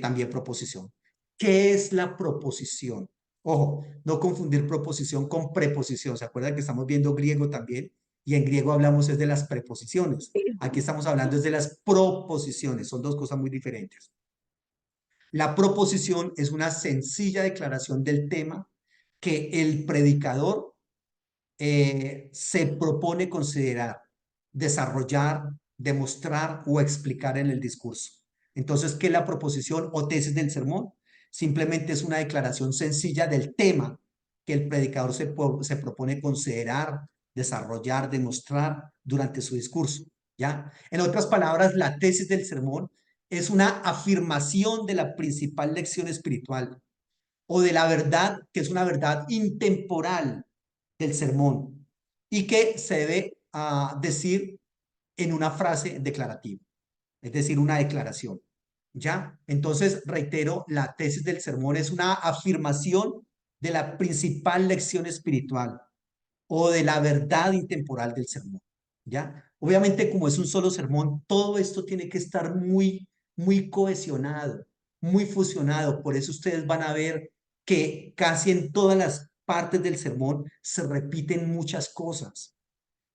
también proposición. ¿Qué es la proposición? Ojo, no confundir proposición con preposición. ¿Se acuerdan que estamos viendo griego también? Y en griego hablamos es de las preposiciones. Aquí estamos hablando es de las proposiciones. Son dos cosas muy diferentes. La proposición es una sencilla declaración del tema que el predicador se propone considerar, desarrollar, demostrar o explicar en el discurso. Entonces, ¿qué es la proposición o tesis del sermón? Simplemente es una declaración sencilla del tema que el predicador se propone considerar, desarrollar, demostrar durante su discurso. ¿Ya? En otras palabras, la tesis del sermón es una afirmación de la principal lección espiritual o de la verdad, que es una verdad intemporal del sermón y que se debe decir en una frase declarativa, es decir, una declaración. ¿Ya? Entonces, reitero, la tesis del sermón es una afirmación de la principal lección espiritual o de la verdad intemporal del sermón. ¿Ya? Obviamente, como es un solo sermón, todo esto tiene que estar muy cohesionado, muy fusionado. Por eso ustedes van a ver que casi en todas las partes del sermón se repiten muchas cosas.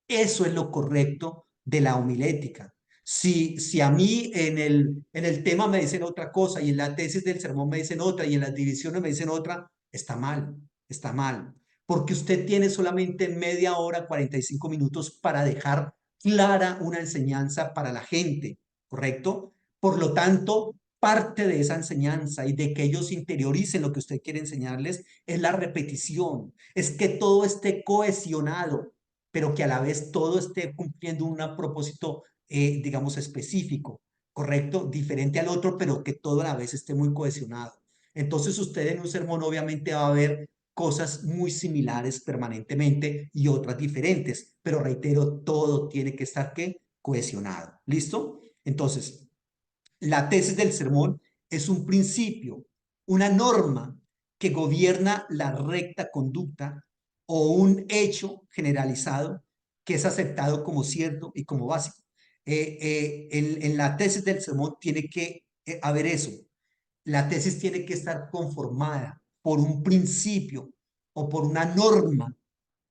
Eso es lo correcto de la homilética. Si a mí en el tema me dicen otra cosa y en la tesis del sermón me dicen otra y en las divisiones me dicen otra, está mal, está mal. Porque usted tiene solamente media hora, 45 minutos para dejar clara una enseñanza para la gente, ¿correcto? Por lo tanto, parte de esa enseñanza y de que ellos interioricen lo que usted quiere enseñarles es la repetición, es que todo esté cohesionado, pero que a la vez todo esté cumpliendo un propósito, digamos, específico, ¿correcto? Diferente al otro, pero que todo a la vez esté muy cohesionado. Entonces usted en un sermón obviamente va a ver cosas muy similares permanentemente y otras diferentes, pero reitero, todo tiene que estar ¿qué? Cohesionado. ¿Listo? Entonces, la tesis del sermón es un principio, una norma que gobierna la recta conducta o un hecho generalizado que es aceptado como cierto y como básico. En la tesis del sermón tiene que haber eso. La tesis tiene que estar conformada por un principio o por una norma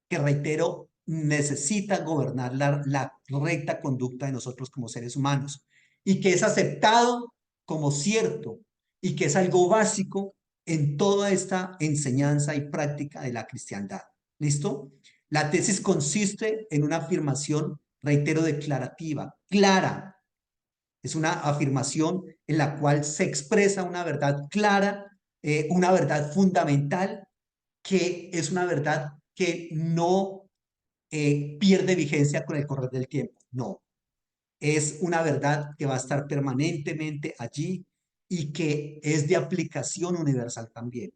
que, reitero, necesita gobernar la recta conducta de nosotros como seres humanos y que es aceptado como cierto y que es algo básico en toda esta enseñanza y práctica de la cristiandad. ¿Listo? La tesis consiste en una afirmación, reitero, declarativa, clara. Es una afirmación en la cual se expresa una verdad clara, una verdad fundamental, que es una verdad que no pierde vigencia con el correr del tiempo. No, es una verdad que va a estar permanentemente allí y que es de aplicación universal también.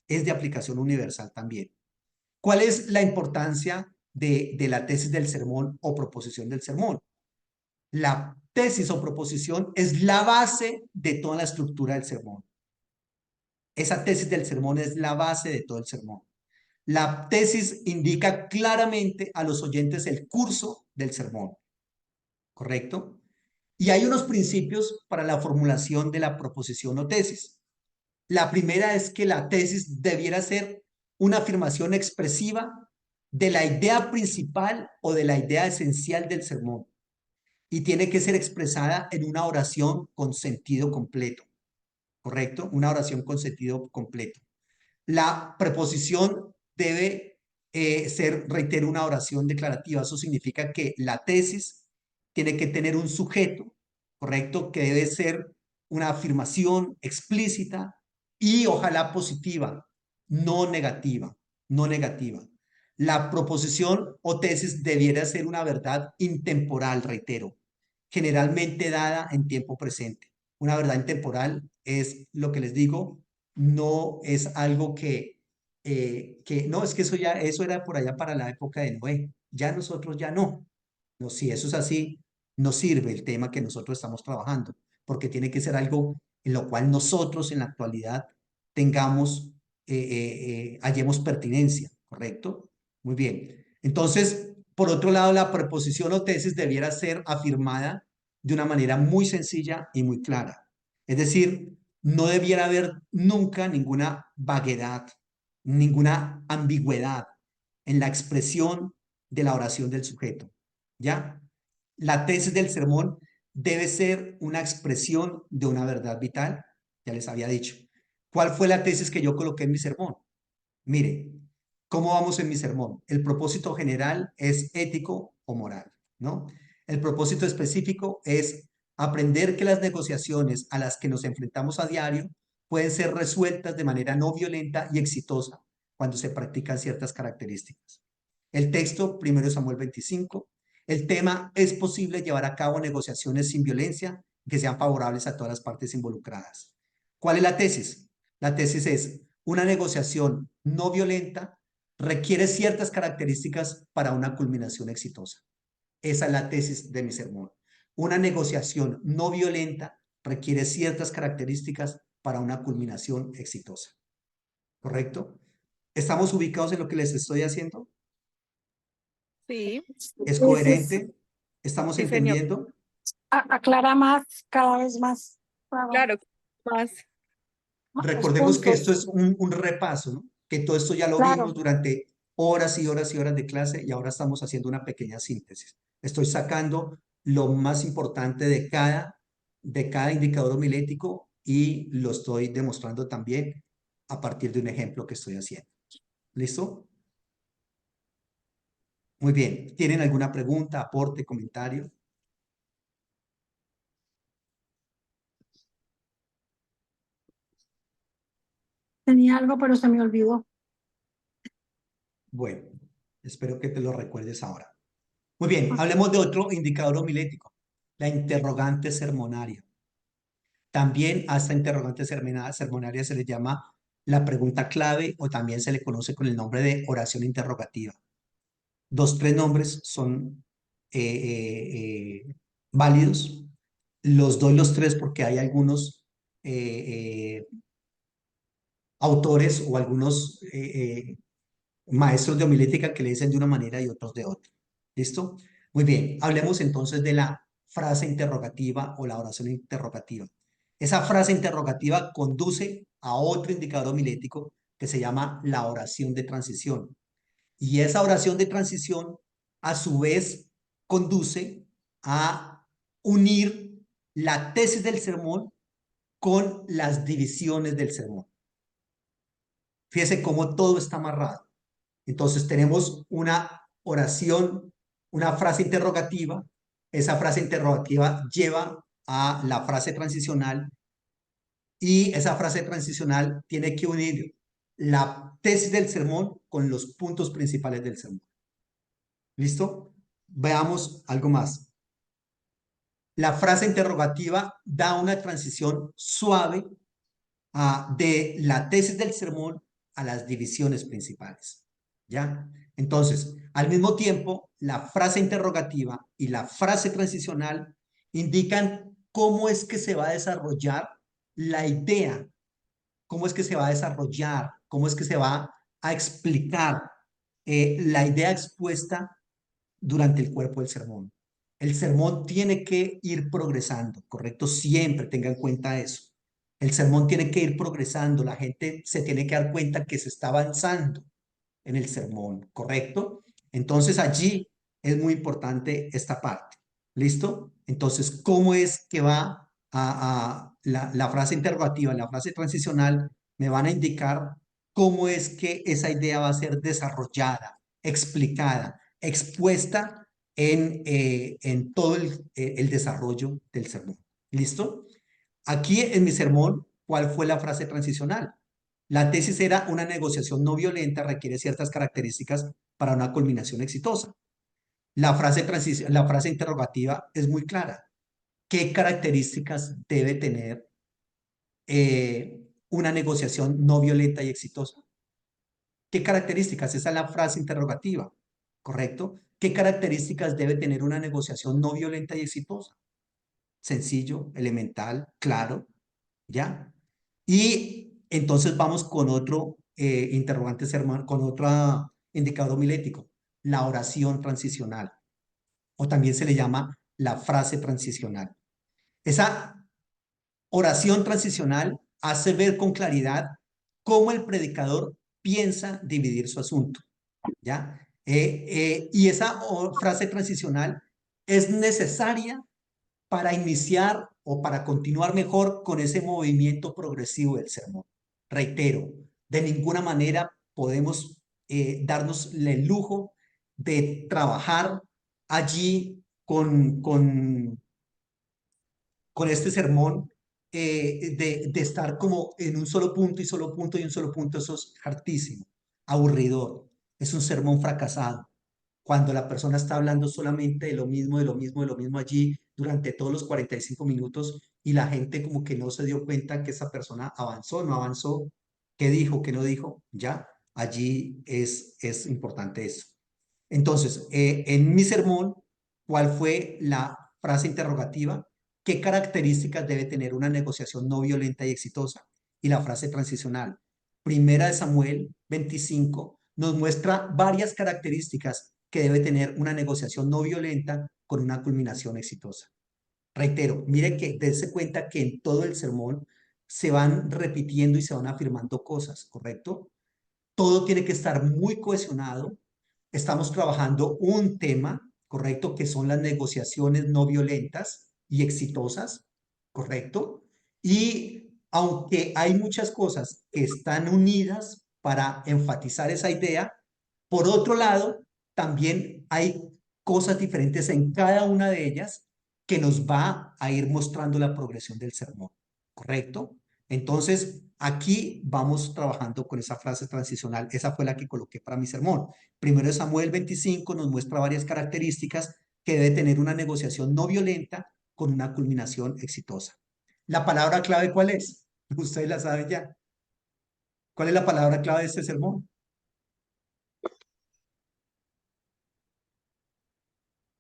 Es de aplicación universal también. ¿Cuál es la importancia de la tesis del sermón o proposición del sermón? La tesis o proposición es la base de toda la estructura del sermón. Esa tesis del sermón es la base de todo el sermón. La tesis indica claramente a los oyentes el curso del sermón, ¿correcto? Y hay unos principios para la formulación de la proposición o tesis. La primera es que la tesis debiera ser una afirmación expresiva de la idea principal o de la idea esencial del sermón y tiene que ser expresada en una oración con sentido completo, ¿correcto? Una oración con sentido completo. La preposición debe ser, reitero, una oración declarativa. Eso significa que la tesis tiene que tener un sujeto, ¿correcto? Que debe ser una afirmación explícita y ojalá positiva, no negativa, no negativa. La proposición o tesis debiera ser una verdad intemporal, reitero, generalmente dada en tiempo presente. Una verdad intemporal es lo que les digo, no es algo que no, es que eso era por allá para la época de Noé. Ya nosotros ya no. No, si eso es así, no sirve el tema que nosotros estamos trabajando, porque tiene que ser algo en lo cual nosotros en la actualidad tengamos, hallemos pertinencia, ¿correcto? Muy bien. Entonces, por otro lado, la preposición o tesis debiera ser afirmada de una manera muy sencilla y muy clara. Es decir, no debiera haber nunca ninguna vaguedad, ninguna ambigüedad en la expresión de la oración del sujeto. ¿Ya? La tesis del sermón debe ser una expresión de una verdad vital, ya les había dicho. ¿Cuál fue la tesis que yo coloqué en mi sermón? Mire, ¿cómo vamos en mi sermón? El propósito general es ético o moral, ¿no? El propósito específico es aprender que las negociaciones a las que nos enfrentamos a diario pueden ser resueltas de manera no violenta y exitosa cuando se practican ciertas características. El texto, 1 Samuel 25. El tema: es posible llevar a cabo negociaciones sin violencia que sean favorables a todas las partes involucradas. ¿Cuál es la tesis? La tesis es: una negociación no violenta requiere ciertas características para una culminación exitosa. Esa es la tesis de mi sermón. Una negociación no violenta requiere ciertas características para una culminación exitosa. ¿Correcto? ¿Estamos ubicados en lo que les estoy haciendo? Sí, ¿Es Eso es, coherente? ¿Estamos sí, señor. entendiendo? aclara más, cada vez más, claro, Claro, más. los Recordemos que esto puntos, es un repaso, ¿no? Que todo esto ya lo vimos claro. durante horas y horas y horas de clase y ahora estamos haciendo una pequeña síntesis. Estoy sacando lo más importante de cada indicador homilético y lo estoy demostrando también a partir de un ejemplo que estoy haciendo. ¿Listo? Muy bien. ¿Tienen alguna pregunta, aporte, comentario? Tenía algo, pero se me olvidó. Bueno, espero que te lo recuerdes ahora. Muy bien, hablemos de otro indicador homilético, la interrogante sermonaria. También a esta interrogante sermonaria se le llama la pregunta clave o también se le conoce con el nombre de oración interrogativa. Tres nombres son válidos. Los doy los tres porque hay algunos autores o algunos maestros de homilética que le dicen de una manera y otros de otra. ¿Listo? Muy bien, hablemos entonces de la frase interrogativa o la oración interrogativa. Esa frase interrogativa conduce a otro indicador homilético que se llama la oración de transición. Y esa oración de transición, a su vez, conduce a unir la tesis del sermón con las divisiones del sermón. Fíjese cómo todo está amarrado. Entonces tenemos una oración, una frase interrogativa. Esa frase interrogativa lleva a la frase transicional y esa frase transicional tiene que unir la tesis del sermón con los puntos principales del sermón. ¿Listo? Veamos algo más. La frase interrogativa da una transición suave de la tesis del sermón a las divisiones principales. ¿Ya? Entonces, al mismo tiempo, la frase interrogativa y la frase transicional indican cómo es que se va a desarrollar la idea, cómo es que se va a desarrollar, cómo es que se va a explicar la idea expuesta durante el cuerpo del sermón. El sermón tiene que ir progresando, ¿correcto? Siempre tenga en cuenta eso. El sermón tiene que ir progresando, la gente se tiene que dar cuenta que se está avanzando en el sermón, ¿correcto? Entonces allí es muy importante esta parte. ¿Listo? Entonces, ¿cómo es que va a la frase interrogativa, la frase transicional? Me van a indicar cómo es que esa idea va a ser desarrollada, explicada, expuesta en todo el desarrollo del sermón. ¿Listo? Aquí en mi sermón, ¿cuál fue la frase transicional? La tesis era una negociación no violenta requiere ciertas características para una culminación exitosa. La frase interrogativa es muy clara. ¿Qué características debe tener una negociación no violenta y exitosa? ¿Qué características? Esa es la frase interrogativa, ¿correcto? ¿Qué características debe tener una negociación no violenta y exitosa? Sencillo, elemental, claro, ¿ya? Y entonces vamos con otro interrogante sermón, con otro indicador homilético, la oración transicional, o también se le llama la frase transicional. Esa oración transicional hace ver con claridad cómo el predicador piensa dividir su asunto, ¿ya? Y esa frase transicional es necesaria para iniciar o para continuar mejor con ese movimiento progresivo del sermón. Reitero, de ninguna manera podemos darnos el lujo de trabajar allí con este sermón, de estar como en un solo punto y solo punto y un solo punto. Eso es hartísimo, aburridor, es un sermón fracasado. Cuando la persona está hablando solamente de lo mismo, de lo mismo, de lo mismo allí durante todos los 45 minutos y la gente como que no se dio cuenta que esa persona avanzó, no avanzó, qué dijo, qué no dijo, ya, allí es importante eso. Entonces, en mi sermón, ¿cuál fue la frase interrogativa? ¿Qué características debe tener una negociación no violenta y exitosa? Y la frase transicional. Primera de Samuel 25 nos muestra varias características que debe tener una negociación no violenta con una culminación exitosa. Reitero, mire que dése cuenta que en todo el sermón se van repitiendo y se van afirmando cosas, ¿correcto? Todo tiene que estar muy cohesionado. Estamos trabajando un tema, ¿correcto? Que son las negociaciones no violentas y exitosas, ¿correcto? Y aunque hay muchas cosas que están unidas para enfatizar esa idea, por otro lado, también hay cosas diferentes en cada una de ellas que nos va a ir mostrando la progresión del sermón, ¿correcto? Entonces, aquí vamos trabajando con esa frase transicional. Esa fue la que coloqué para mi sermón. Primero Samuel 25 nos muestra varias características que debe tener una negociación no violenta con una culminación exitosa. ¿La palabra clave cuál es? Ustedes la saben ya. ¿Cuál es la palabra clave de este sermón?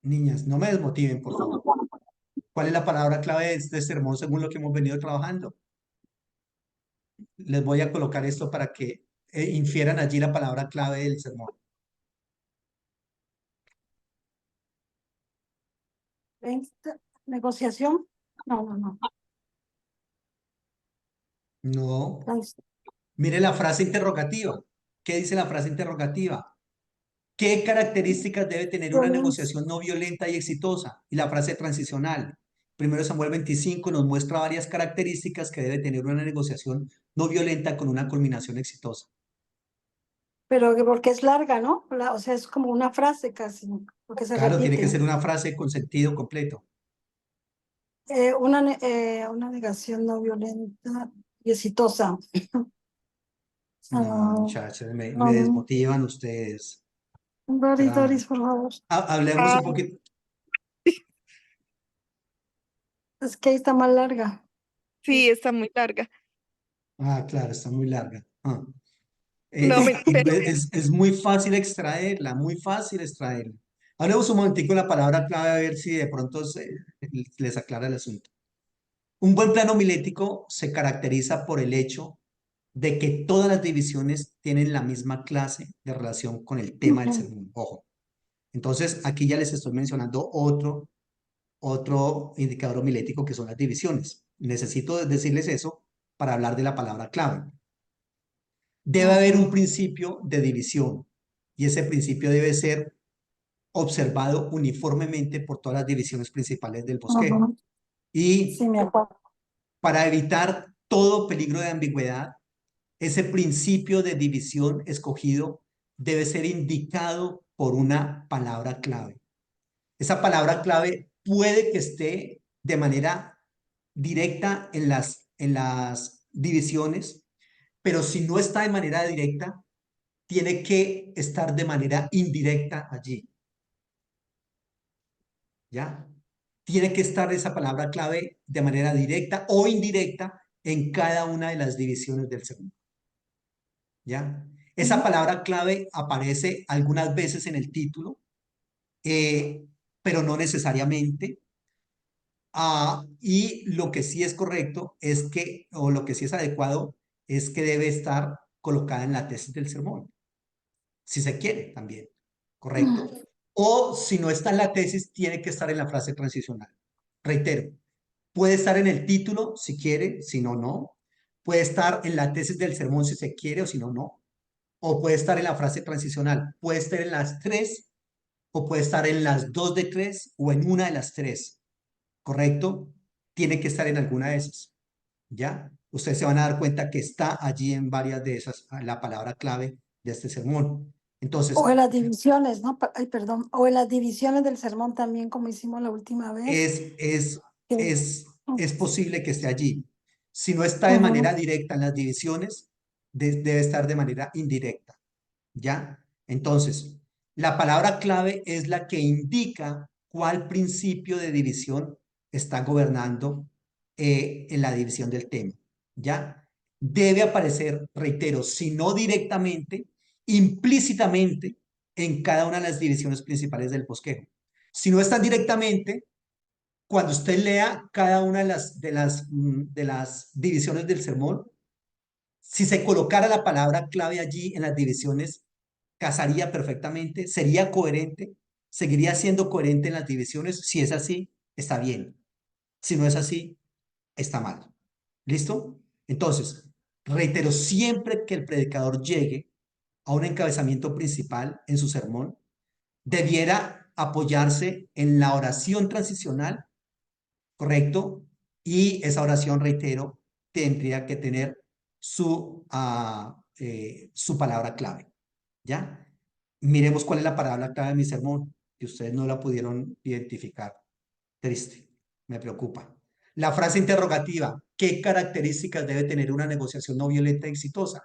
Niñas, no me desmotiven, por favor. ¿Cuál es la palabra clave de este sermón según lo que hemos venido trabajando? Les voy a colocar esto para que infieran allí la palabra clave del sermón. Negociación. No. No. Trans- Mire la frase interrogativa. ¿Qué dice la frase interrogativa? ¿Qué características debe tener una violencia. negociación no violenta y exitosa? Y la frase transicional. Primero Samuel 25 nos muestra varias características que debe tener una negociación no violenta con una culminación exitosa. Pero porque es larga, ¿no? O sea, es como una frase casi, porque se Claro, tiene que repite. ser una frase con sentido completo. Una negación no violenta y exitosa. No, Ah, muchachos, me no. desmotivan ustedes. Doris, Caramba. por favor. Hablemos un poquito. Es que ahí está más larga. Sí, está muy larga. Ah, claro, está muy larga. No, pero Es muy fácil extraerla, muy fácil extraerla. Hablemos un momentico de la palabra clave a ver si de pronto les aclara el asunto. Un buen plano homilético se caracteriza por el hecho de que todas las divisiones tienen la misma clase de relación con el tema del sermón. Ojo. Entonces, aquí ya les estoy mencionando otro indicador homilético que son las divisiones. Necesito decirles eso para hablar de la palabra clave. Debe haber un principio de división y ese principio debe ser observado uniformemente por todas las divisiones principales del bosquejo. Ajá. Y Sí, me acuerdo. para evitar todo peligro de ambigüedad, ese principio de división escogido debe ser indicado por una palabra clave. Esa palabra clave puede que esté de manera directa en las divisiones, pero si no está de manera directa, tiene que estar de manera indirecta allí. ¿Ya? Tiene que estar esa palabra clave de manera directa o indirecta en cada una de las divisiones del sermón. ¿Ya? Esa palabra clave aparece algunas veces en el título, pero no necesariamente. Y lo que sí es correcto es que, o lo que sí es adecuado, es que debe estar colocada en la tesis del sermón, si se quiere también, ¿correcto? O si no está en la tesis, tiene que estar en la frase transicional. Reitero, puede estar en el título si quiere, si no, no. Puede estar en la tesis del sermón si se quiere o si no, no. O puede estar en la frase transicional. Puede estar en las tres o puede estar en las dos de tres o en una de las tres. ¿Correcto? Tiene que estar en alguna de esas. ¿Ya? Ustedes se van a dar cuenta que está allí en varias de esas la palabra clave de este sermón. Entonces, O en las divisiones, ¿no? Ay, perdón. O en las divisiones del sermón también, como hicimos la última vez. es, es, que- es, es posible que esté allí. Si no está de Ujú. manera directa en las divisiones, debe estar de manera indirecta. ¿Ya? Entonces, la palabra clave es la que indica cuál principio de división está gobernando en la división del tema. ¿Ya? Debe aparecer, reitero, si no directamente, implícitamente en cada una de las divisiones principales del bosquejo. Si no están directamente, cuando usted lea cada una de las divisiones del sermón, si se colocara la palabra clave allí en las divisiones, casaría perfectamente, sería coherente, seguiría siendo coherente en las divisiones. Si es así, está bien. Si no es así, está mal. ¿Listo? Entonces, reitero, siempre que el predicador llegue a un encabezamiento principal en su sermón, debiera apoyarse en la oración transicional, ¿correcto? Y esa oración, reitero, tendría que tener su palabra clave, ¿ya? Miremos cuál es la palabra clave de mi sermón, que ustedes no la pudieron identificar. Triste, me preocupa. La frase interrogativa, ¿qué características debe tener una negociación no violenta y exitosa?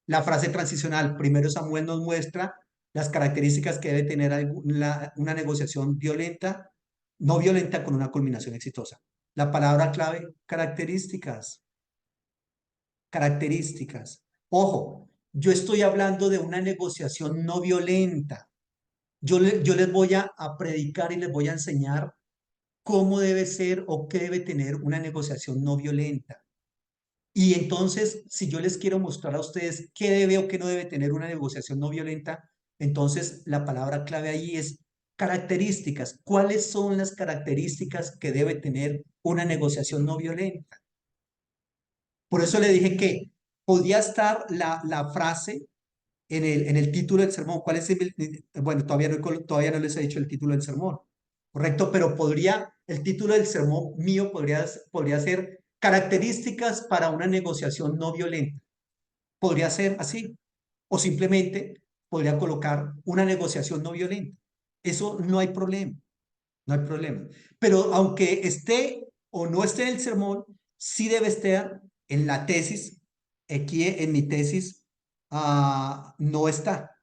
La frase transicional, primero Samuel nos muestra las características que debe tener una negociación violenta, no violenta con una culminación exitosa. La palabra clave, características. Características. Ojo, yo estoy hablando de una negociación no violenta. Yo les voy a predicar y les voy a enseñar cómo debe ser o qué debe tener una negociación no violenta. Y entonces, si yo les quiero mostrar a ustedes qué debe o qué no debe tener una negociación no violenta, entonces la palabra clave ahí es características. ¿Cuáles son las características que debe tener una negociación no violenta? Por eso le dije que podía estar la frase en el título del sermón. ¿Cuál es bueno, todavía no les he dicho el título del sermón, ¿correcto? Pero el título del sermón mío podría ser características para una negociación no violenta. Podría ser así. O simplemente podría colocar una negociación no violenta. Eso no hay problema, no hay problema. Pero aunque esté o no esté en el sermón, sí debe estar en la tesis. Aquí en mi tesis no está.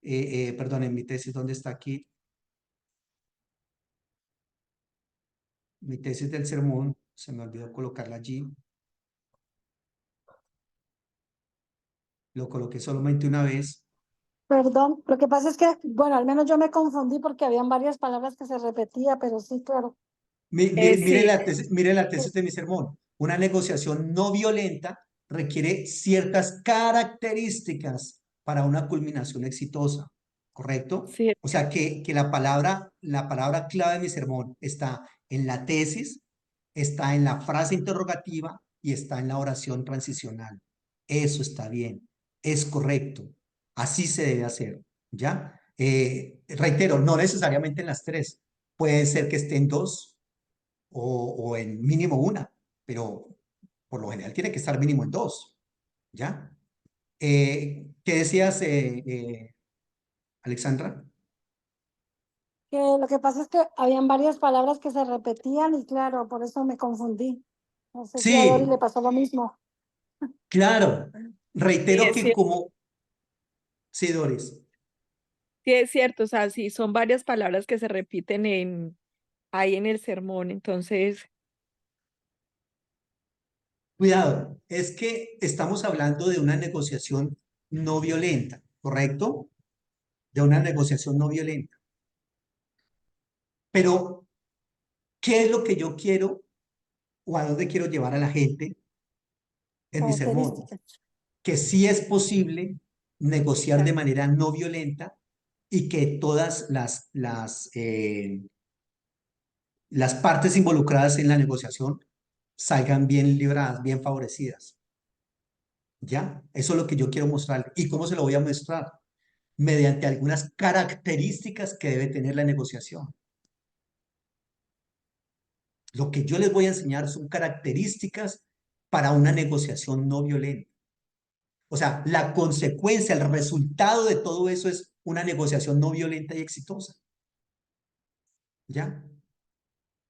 Perdón, en mi tesis, ¿dónde está aquí? Mi tesis del sermón, se me olvidó colocarla allí. Lo coloqué solamente una vez. Perdón, lo que pasa es que, bueno, al menos yo me confundí porque habían varias palabras que se repetía, pero sí, claro. Miren Sí, la tesis de mi sermón. Una negociación no violenta requiere ciertas características para una culminación exitosa, ¿correcto? sí, O sea que la palabra clave de mi sermón está en la tesis, está en la frase interrogativa y está en la oración transicional. Eso está bien, es correcto. Así se debe hacer, ¿ya? Reitero, no necesariamente en las tres. Puede ser que estén dos o en mínimo una, pero por lo general tiene que estar mínimo en dos, ¿ya? ¿Qué decías, Alexandra? Que lo que pasa es que habían varias palabras que se repetían y claro, por eso me confundí. No sé si a Dori le Sí, pasó lo mismo. claro. sí, Reitero que como, sí, Doris, sí es cierto, o sea, sí, son varias palabras que se repiten ahí en el sermón, entonces, cuidado, es que estamos hablando de una negociación no violenta, ¿correcto? De una negociación no violenta. Pero, ¿qué es lo que yo quiero o a dónde quiero llevar a la gente en mi sermón? Características. Que sí es posible negociar de exacto. manera no violenta y que todas las partes involucradas en la negociación salgan bien libradas, bien favorecidas. ¿Ya? Eso es lo que yo quiero mostrar. ¿Y cómo se lo voy a mostrar? Mediante algunas características que debe tener la negociación. Lo que yo les voy a enseñar son características para una negociación no violenta. O sea, la consecuencia, el resultado de todo eso es una negociación no violenta y exitosa. ¿Ya?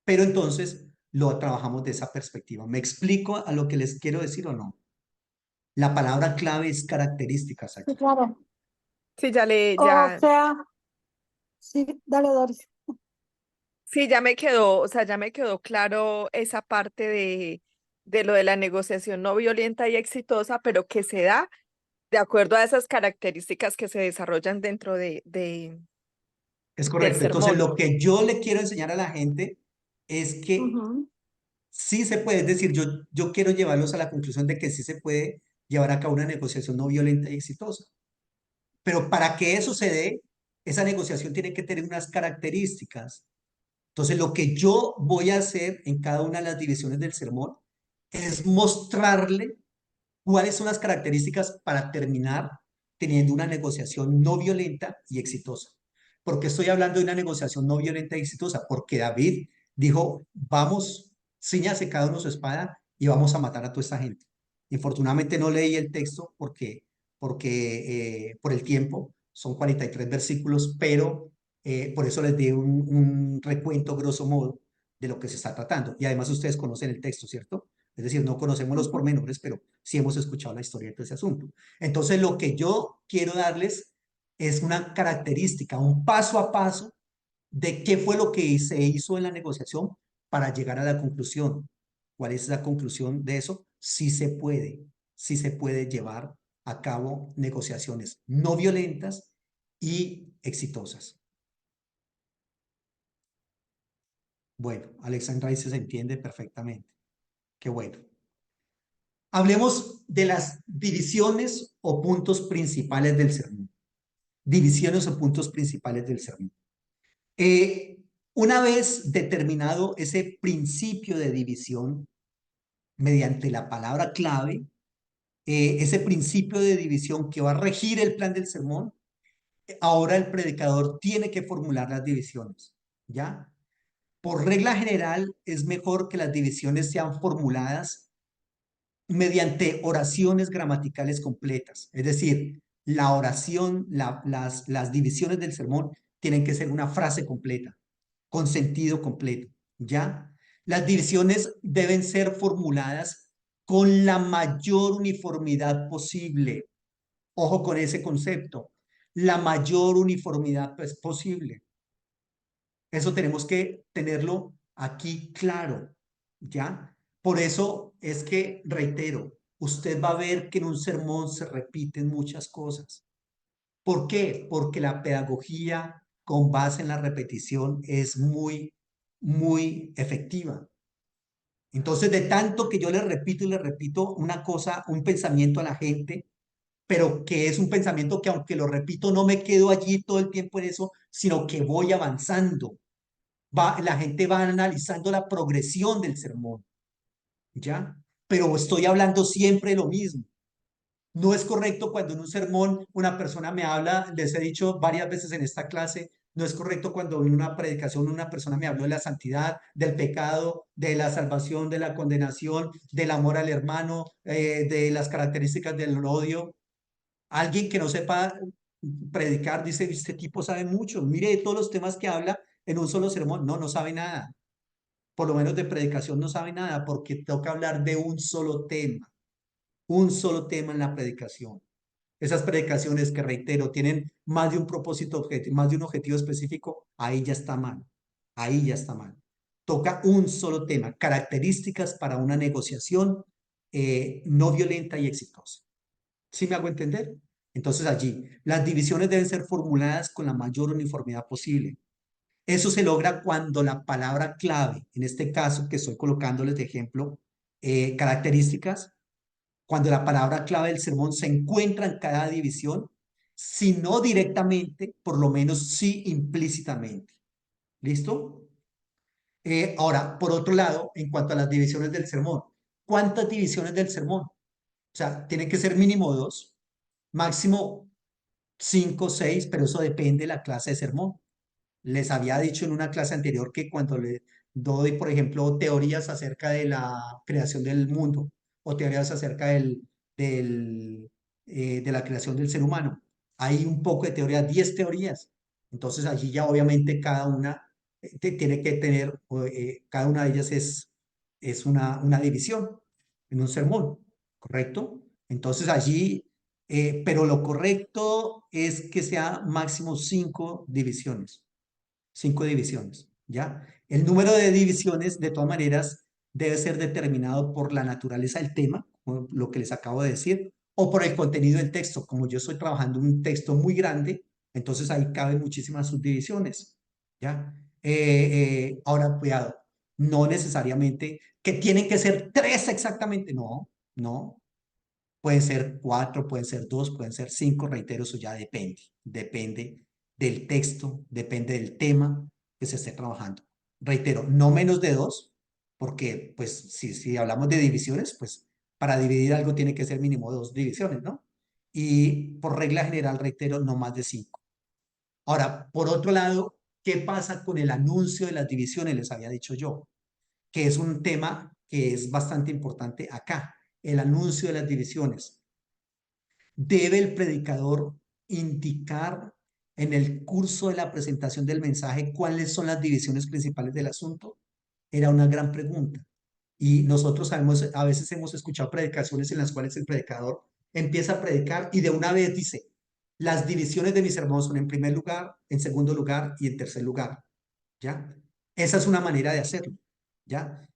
Pero entonces lo trabajamos de esa perspectiva. ¿Me explico a lo que les quiero decir o no? La palabra clave es características Sí, aquí. claro. Sí, O sea, sí, dale, Doris. sí, ya me quedó, o sea, ya me quedó claro esa parte de lo de la negociación no violenta y exitosa, pero que se da de acuerdo a esas características que se desarrollan dentro Es del correcto. Entonces, sermón. lo que yo le quiero enseñar a la gente es que Ujú. sí se puede, es decir, yo quiero llevarlos a la conclusión de que sí se puede llevar a cabo una negociación no violenta y exitosa. Pero para que eso se dé, esa negociación tiene que tener unas características. Entonces, lo que yo voy a hacer en cada una de las divisiones del sermón es mostrarle cuáles son las características para terminar teniendo una negociación no violenta y exitosa. ¿Por qué estoy hablando de una negociación no violenta y exitosa? Porque David dijo, vamos, ciñase cada uno su espada y vamos a matar a toda esta gente. Infortunadamente no leí el texto por el tiempo, son 43 versículos, pero por eso les di un recuento grosso modo de lo que se está tratando. Y además ustedes conocen el texto, ¿cierto? Es decir, no conocemos los pormenores, pero sí hemos escuchado la historia de todo ese asunto. Entonces, lo que yo quiero darles es una característica, un paso a paso de qué fue lo que se hizo en la negociación para llegar a la conclusión. ¿Cuál es la conclusión de eso? Sí se puede llevar a cabo negociaciones no violentas y exitosas. Bueno, Alexandra dice se entiende perfectamente. Qué bueno. Hablemos de las divisiones o puntos principales del sermón. Divisiones o puntos principales del sermón. Una vez determinado ese principio de división mediante la palabra clave, ese principio de división que va a regir el plan del sermón, ahora el predicador tiene que formular las divisiones, ¿ya? Por regla general, es mejor que las divisiones sean formuladas mediante oraciones gramaticales completas. Es decir, la oración, las divisiones del sermón tienen que ser una frase completa, con sentido completo, ¿ya? Las divisiones deben ser formuladas con la mayor uniformidad posible. Ojo con ese concepto, la mayor uniformidad posible. Eso tenemos que tenerlo aquí claro, ¿ya? Por eso es que, reitero, usted va a ver que en un sermón se repiten muchas cosas. ¿Por qué? Porque la pedagogía con base en la repetición es muy efectiva. Entonces, de tanto que yo le repito y le repito una cosa, un pensamiento a la gente, pero que es un pensamiento que aunque lo repito, no me quedo allí todo el tiempo en eso, sino que voy avanzando. La gente va analizando la progresión del sermón, ¿ya? Pero estoy hablando siempre de lo mismo. No es correcto cuando en un sermón una persona me habla, les he dicho varias veces en esta clase, no es correcto cuando en una predicación una persona me habló de la santidad, del pecado, de la salvación, de la condenación, del amor al hermano, de las características del odio. Alguien que no sepa predicar dice, este tipo sabe mucho, mire de todos los temas que habla en un solo sermón. No, no sabe nada. Por lo menos de predicación no sabe nada porque toca hablar de un solo tema en la predicación. Esas predicaciones que, reitero, tienen más de un propósito objetivo, más de un objetivo específico, ahí ya está mal. Ahí ya está mal. Toca un solo tema, características para una negociación no violenta y exitosa. ¿Sí me hago entender? Entonces allí, las divisiones deben ser formuladas con la mayor uniformidad posible. Eso se logra cuando la palabra clave, en este caso que estoy colocándoles de ejemplo, características, cuando la palabra clave del sermón se encuentra en cada división, si no directamente, por lo menos sí implícitamente. ¿Listo? Ahora, por otro lado, en cuanto a las divisiones del sermón, ¿cuántas divisiones del sermón? O sea, tienen que ser mínimo 2, máximo 5, 6, pero eso depende de la clase de sermón. Les había dicho en una clase anterior que cuando le doy, por ejemplo, teorías acerca de la creación del mundo o teorías acerca de la creación del ser humano, hay un poco de teoría, 10 teorías. Entonces allí ya obviamente cada una tiene que tener, cada una de ellas es una división en un sermón, ¿correcto? Entonces allí, pero lo correcto es que sea máximo 5 divisiones. 5 divisiones, ¿ya? El número de divisiones, de todas maneras, debe ser determinado por la naturaleza del tema, como lo que les acabo de decir, o por el contenido del texto. Como yo estoy trabajando en un texto muy grande, entonces ahí caben muchísimas subdivisiones, ¿ya? Ahora, cuidado, no necesariamente que tienen que ser 3 exactamente, no, no. Pueden ser 4, pueden ser 2, pueden ser 5, reitero, eso ya depende del texto, depende del tema que se esté trabajando. Reitero, no menos de 2, porque pues si hablamos de divisiones, pues para dividir algo tiene que ser mínimo 2 divisiones, ¿no? Y por regla general, reitero, no más de 5. Ahora, por otro lado, ¿qué pasa con el anuncio de las divisiones? Les había dicho yo, que es un tema que es bastante importante acá, el anuncio de las divisiones. Debe el predicador indicar en el curso de la presentación del mensaje cuáles son las divisiones principales del asunto? Era una gran pregunta. Y nosotros sabemos, a veces hemos escuchado predicaciones en las cuales el predicador empieza a predicar y de una vez dice, las divisiones de mi sermón son en primer lugar, en segundo lugar y en tercer lugar. ¿Ya? Esa es una manera de hacerlo. ¿Ya?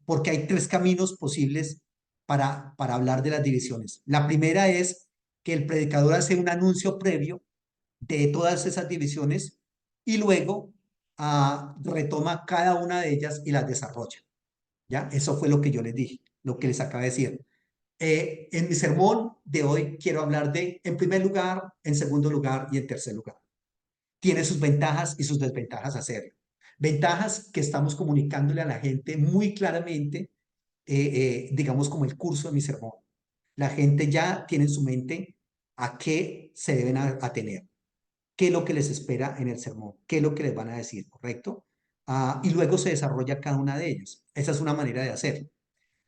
Porque hay tres caminos posibles para hablar de las divisiones. La primera es que el predicador hace un anuncio previo de todas esas divisiones y luego retoma cada una de ellas y las desarrolla. ¿Ya? Eso fue lo que yo les dije, lo que les acabo de decir. En mi sermón de hoy quiero hablar de, en primer lugar, en segundo lugar y en tercer lugar. Tiene sus ventajas y sus desventajas hacerlo. Ventajas que estamos comunicándole a la gente muy claramente, digamos como el curso de mi sermón. La gente ya tiene en su mente a qué se deben atener, qué es lo que les espera en el sermón, qué es lo que les van a decir, ¿correcto? Y luego se desarrolla cada una de ellas. Esa es una manera de hacerlo.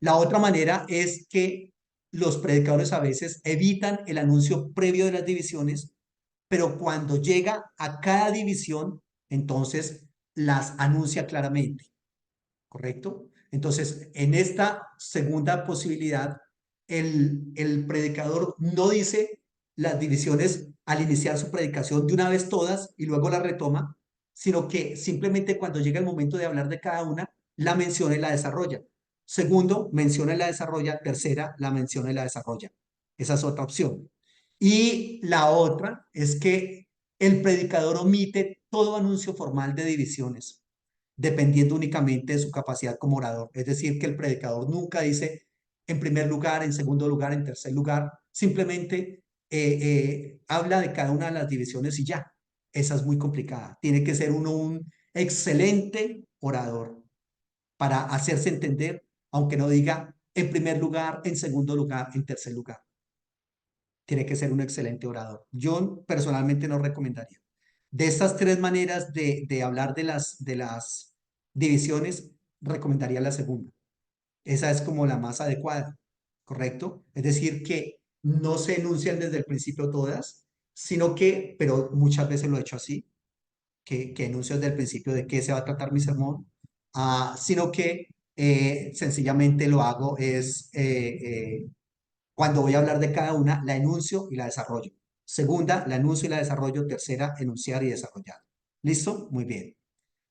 La otra manera es que los predicadores a veces evitan el anuncio previo de las divisiones, pero cuando llega a cada división, entonces las anuncia claramente, ¿correcto? Entonces, en esta segunda posibilidad, el predicador no dice las divisiones al iniciar su predicación de una vez todas y luego la retoma, sino que simplemente cuando llega el momento de hablar de cada una, la menciona y la desarrolla. Segundo, menciona y la desarrolla. Tercera, la menciona y la desarrolla. Esa es otra opción. Y la otra es que el predicador omite todo anuncio formal de divisiones, dependiendo únicamente de su capacidad como orador. Es decir, que el predicador nunca dice en primer lugar, en segundo lugar, en tercer lugar, simplemente habla de cada una de las divisiones y ya. Esa es muy complicada. Tiene que ser uno un excelente orador para hacerse entender, aunque no diga en primer lugar, en segundo lugar, en tercer lugar. Tiene que ser un excelente orador. Yo personalmente no recomendaría. De estas tres maneras de hablar de las divisiones, recomendaría la segunda. Esa es como la más adecuada, ¿correcto? Es decir, que no se enuncian desde el principio todas, sino que, pero muchas veces lo he hecho así, que enuncio desde el principio de qué se va a tratar mi sermón, sino que sencillamente lo hago es cuando voy a hablar de cada una, la enuncio y la desarrollo. Segunda, la enuncio y la desarrollo. Tercera, enunciar y desarrollar. ¿Listo? Muy bien.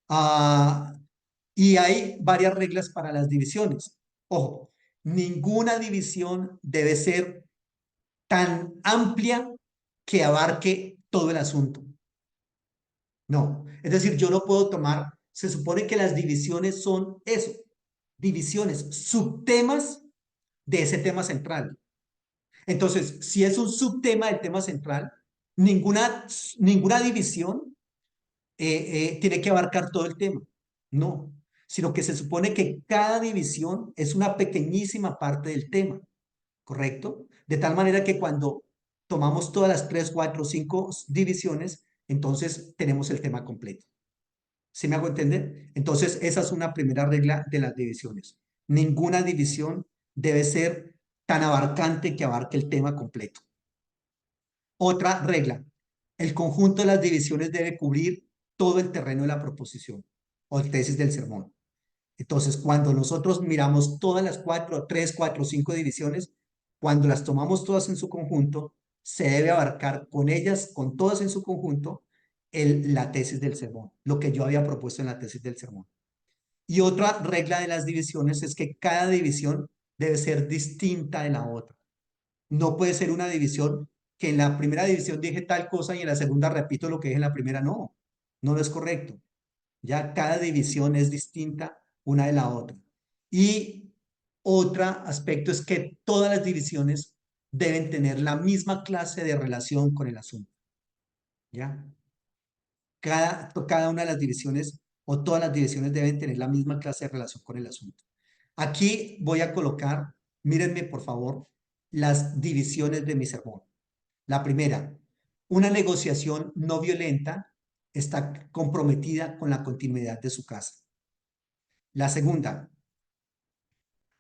Ah, y hay varias reglas para las divisiones. Ojo, ninguna división debe ser tan amplia que abarque todo el asunto. No, es decir, yo no puedo tomar, se supone que las divisiones son eso, divisiones, subtemas de ese tema central. Entonces, si es un subtema del tema central, ninguna división tiene que abarcar todo el tema. No, sino que se supone que cada división es una pequeñísima parte del tema, ¿correcto? De tal manera que cuando tomamos todas las 3, 4, 5 divisiones, entonces tenemos el tema completo. ¿Sí me hago entender? Entonces, esa es una primera regla de las divisiones. Ninguna división debe ser tan abarcante que abarque el tema completo. Otra regla, el conjunto de las divisiones debe cubrir todo el terreno de la proposición o tesis del sermón. Entonces, cuando nosotros miramos todas las 4, 3, 4, 5 divisiones, cuando las tomamos todas en su conjunto, se debe abarcar con ellas, con todas en su conjunto, la tesis del sermón, lo que yo había propuesto en la tesis del sermón. Y otra regla de las divisiones es que cada división debe ser distinta de la otra. No puede ser una división que en la primera división dije tal cosa y en la segunda repito lo que dije en la primera. No, no es correcto. Ya cada división es distinta una de la otra. Y otro aspecto es que todas las divisiones deben tener la misma clase de relación con el asunto. ¿Ya? Cada una de las divisiones o todas las divisiones deben tener la misma clase de relación con el asunto. Aquí voy a colocar, mírenme por favor, las divisiones de mi sermón. La primera, una negociación no violenta está comprometida con la continuidad de su casa. La segunda,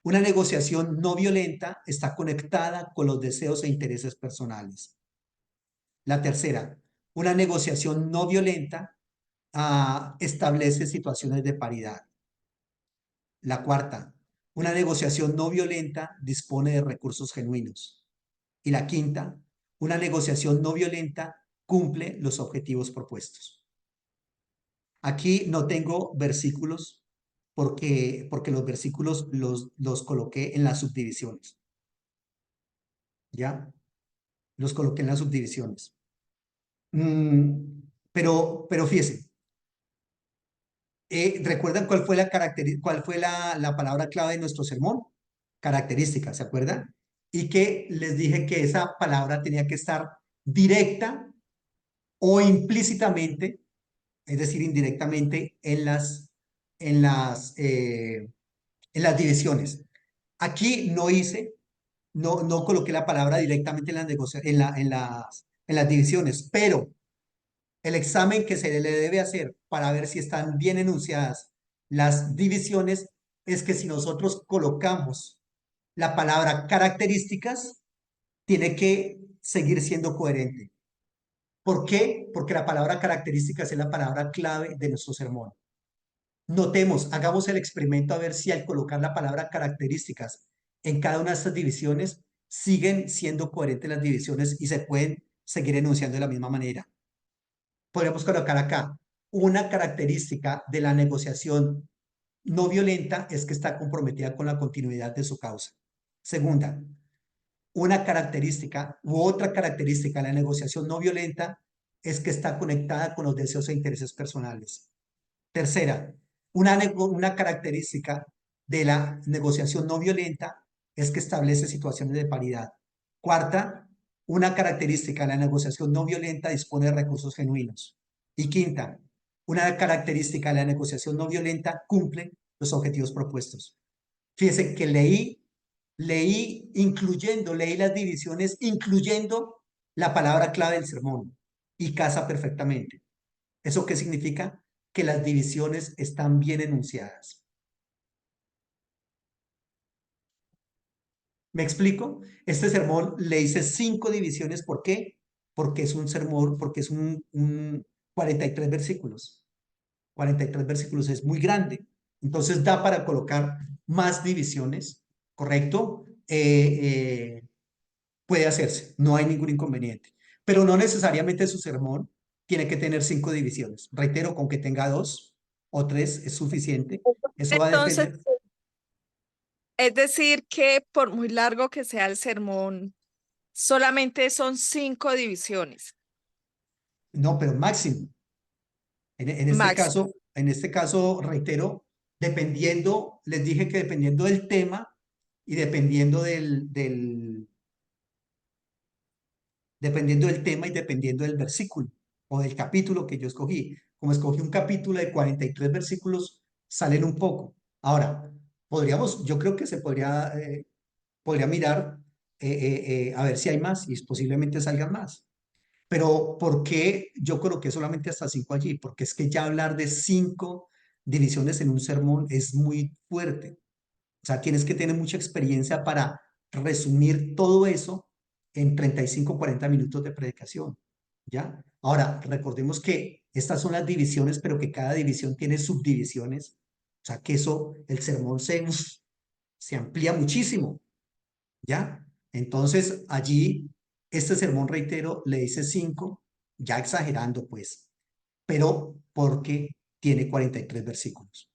una negociación no violenta está conectada con los deseos e intereses personales. La tercera, una negociación no violenta establece situaciones de paridad. La cuarta, una negociación no violenta dispone de recursos genuinos. Y la quinta, una negociación no violenta cumple los objetivos propuestos. Aquí no tengo versículos porque los versículos los coloqué en las subdivisiones. ¿Ya? Los coloqué en las subdivisiones. Pero fíjense, ¿recuerdan cuál fue la palabra clave de nuestro sermón? Característica, ¿se acuerdan? Y que les dije que esa palabra tenía que estar directa o implícitamente, es decir, indirectamente en las, eh, en las divisiones. Aquí no coloqué la palabra directamente en las divisiones, pero el examen que se le debe hacer para ver si están bien enunciadas las divisiones es que si nosotros colocamos la palabra características, tiene que seguir siendo coherente. ¿Por qué? Porque la palabra características es la palabra clave de nuestro sermón. Notemos, hagamos el experimento a ver si al colocar la palabra características en cada una de estas divisiones, siguen siendo coherentes las divisiones y se pueden seguir enunciando de la misma manera. Podríamos colocar acá, una característica de la negociación no violenta es que está comprometida con la continuidad de su causa. Segunda, una característica u otra característica de la negociación no violenta es que está conectada con los deseos e intereses personales. Tercera, una característica de la negociación no violenta es que establece situaciones de paridad. Cuarta, una característica de la negociación no violenta dispone de recursos genuinos. Y quinta, una característica de la negociación no violenta cumple los objetivos propuestos. Fíjense que leí las divisiones, incluyendo la palabra clave del sermón y casa perfectamente. ¿Eso qué significa? Que las divisiones están bien enunciadas. ¿Me explico? Este sermón le hice 5 divisiones. ¿Por qué? Porque es un sermón, porque es un 43 versículos. 43 versículos es muy grande. Entonces da para colocar más divisiones, ¿correcto? Puede hacerse, no hay ningún inconveniente. Pero no necesariamente su sermón tiene que tener 5 divisiones. Reitero, con que tenga 2 o 3 es suficiente. Eso va a Entonces, depender. es decir, que por muy largo que sea el sermón, solamente son 5 divisiones No, pero máximo. máximo. En este caso, reitero, dependiendo, les dije que dependiendo del tema y dependiendo del tema y dependiendo del versículo o del capítulo que yo escogí. Como escogí un capítulo de 43 versículos, salen un poco. Ahora, yo creo que podría mirar a ver si hay más y posiblemente salgan más. Pero ¿por qué yo coloqué solamente hasta 5 allí? Porque es que ya hablar de 5 divisiones en un sermón es muy fuerte. O sea, tienes que tener mucha experiencia para resumir todo eso en 35, 40 minutos de predicación. ¿Ya? Ahora, recordemos que estas son las divisiones, pero que cada división tiene subdivisiones. O sea, que el sermón se amplía muchísimo. ¿Ya? Entonces, allí, este sermón, reitero, le dice 5, ya exagerando, pues, pero porque tiene 43 versículos.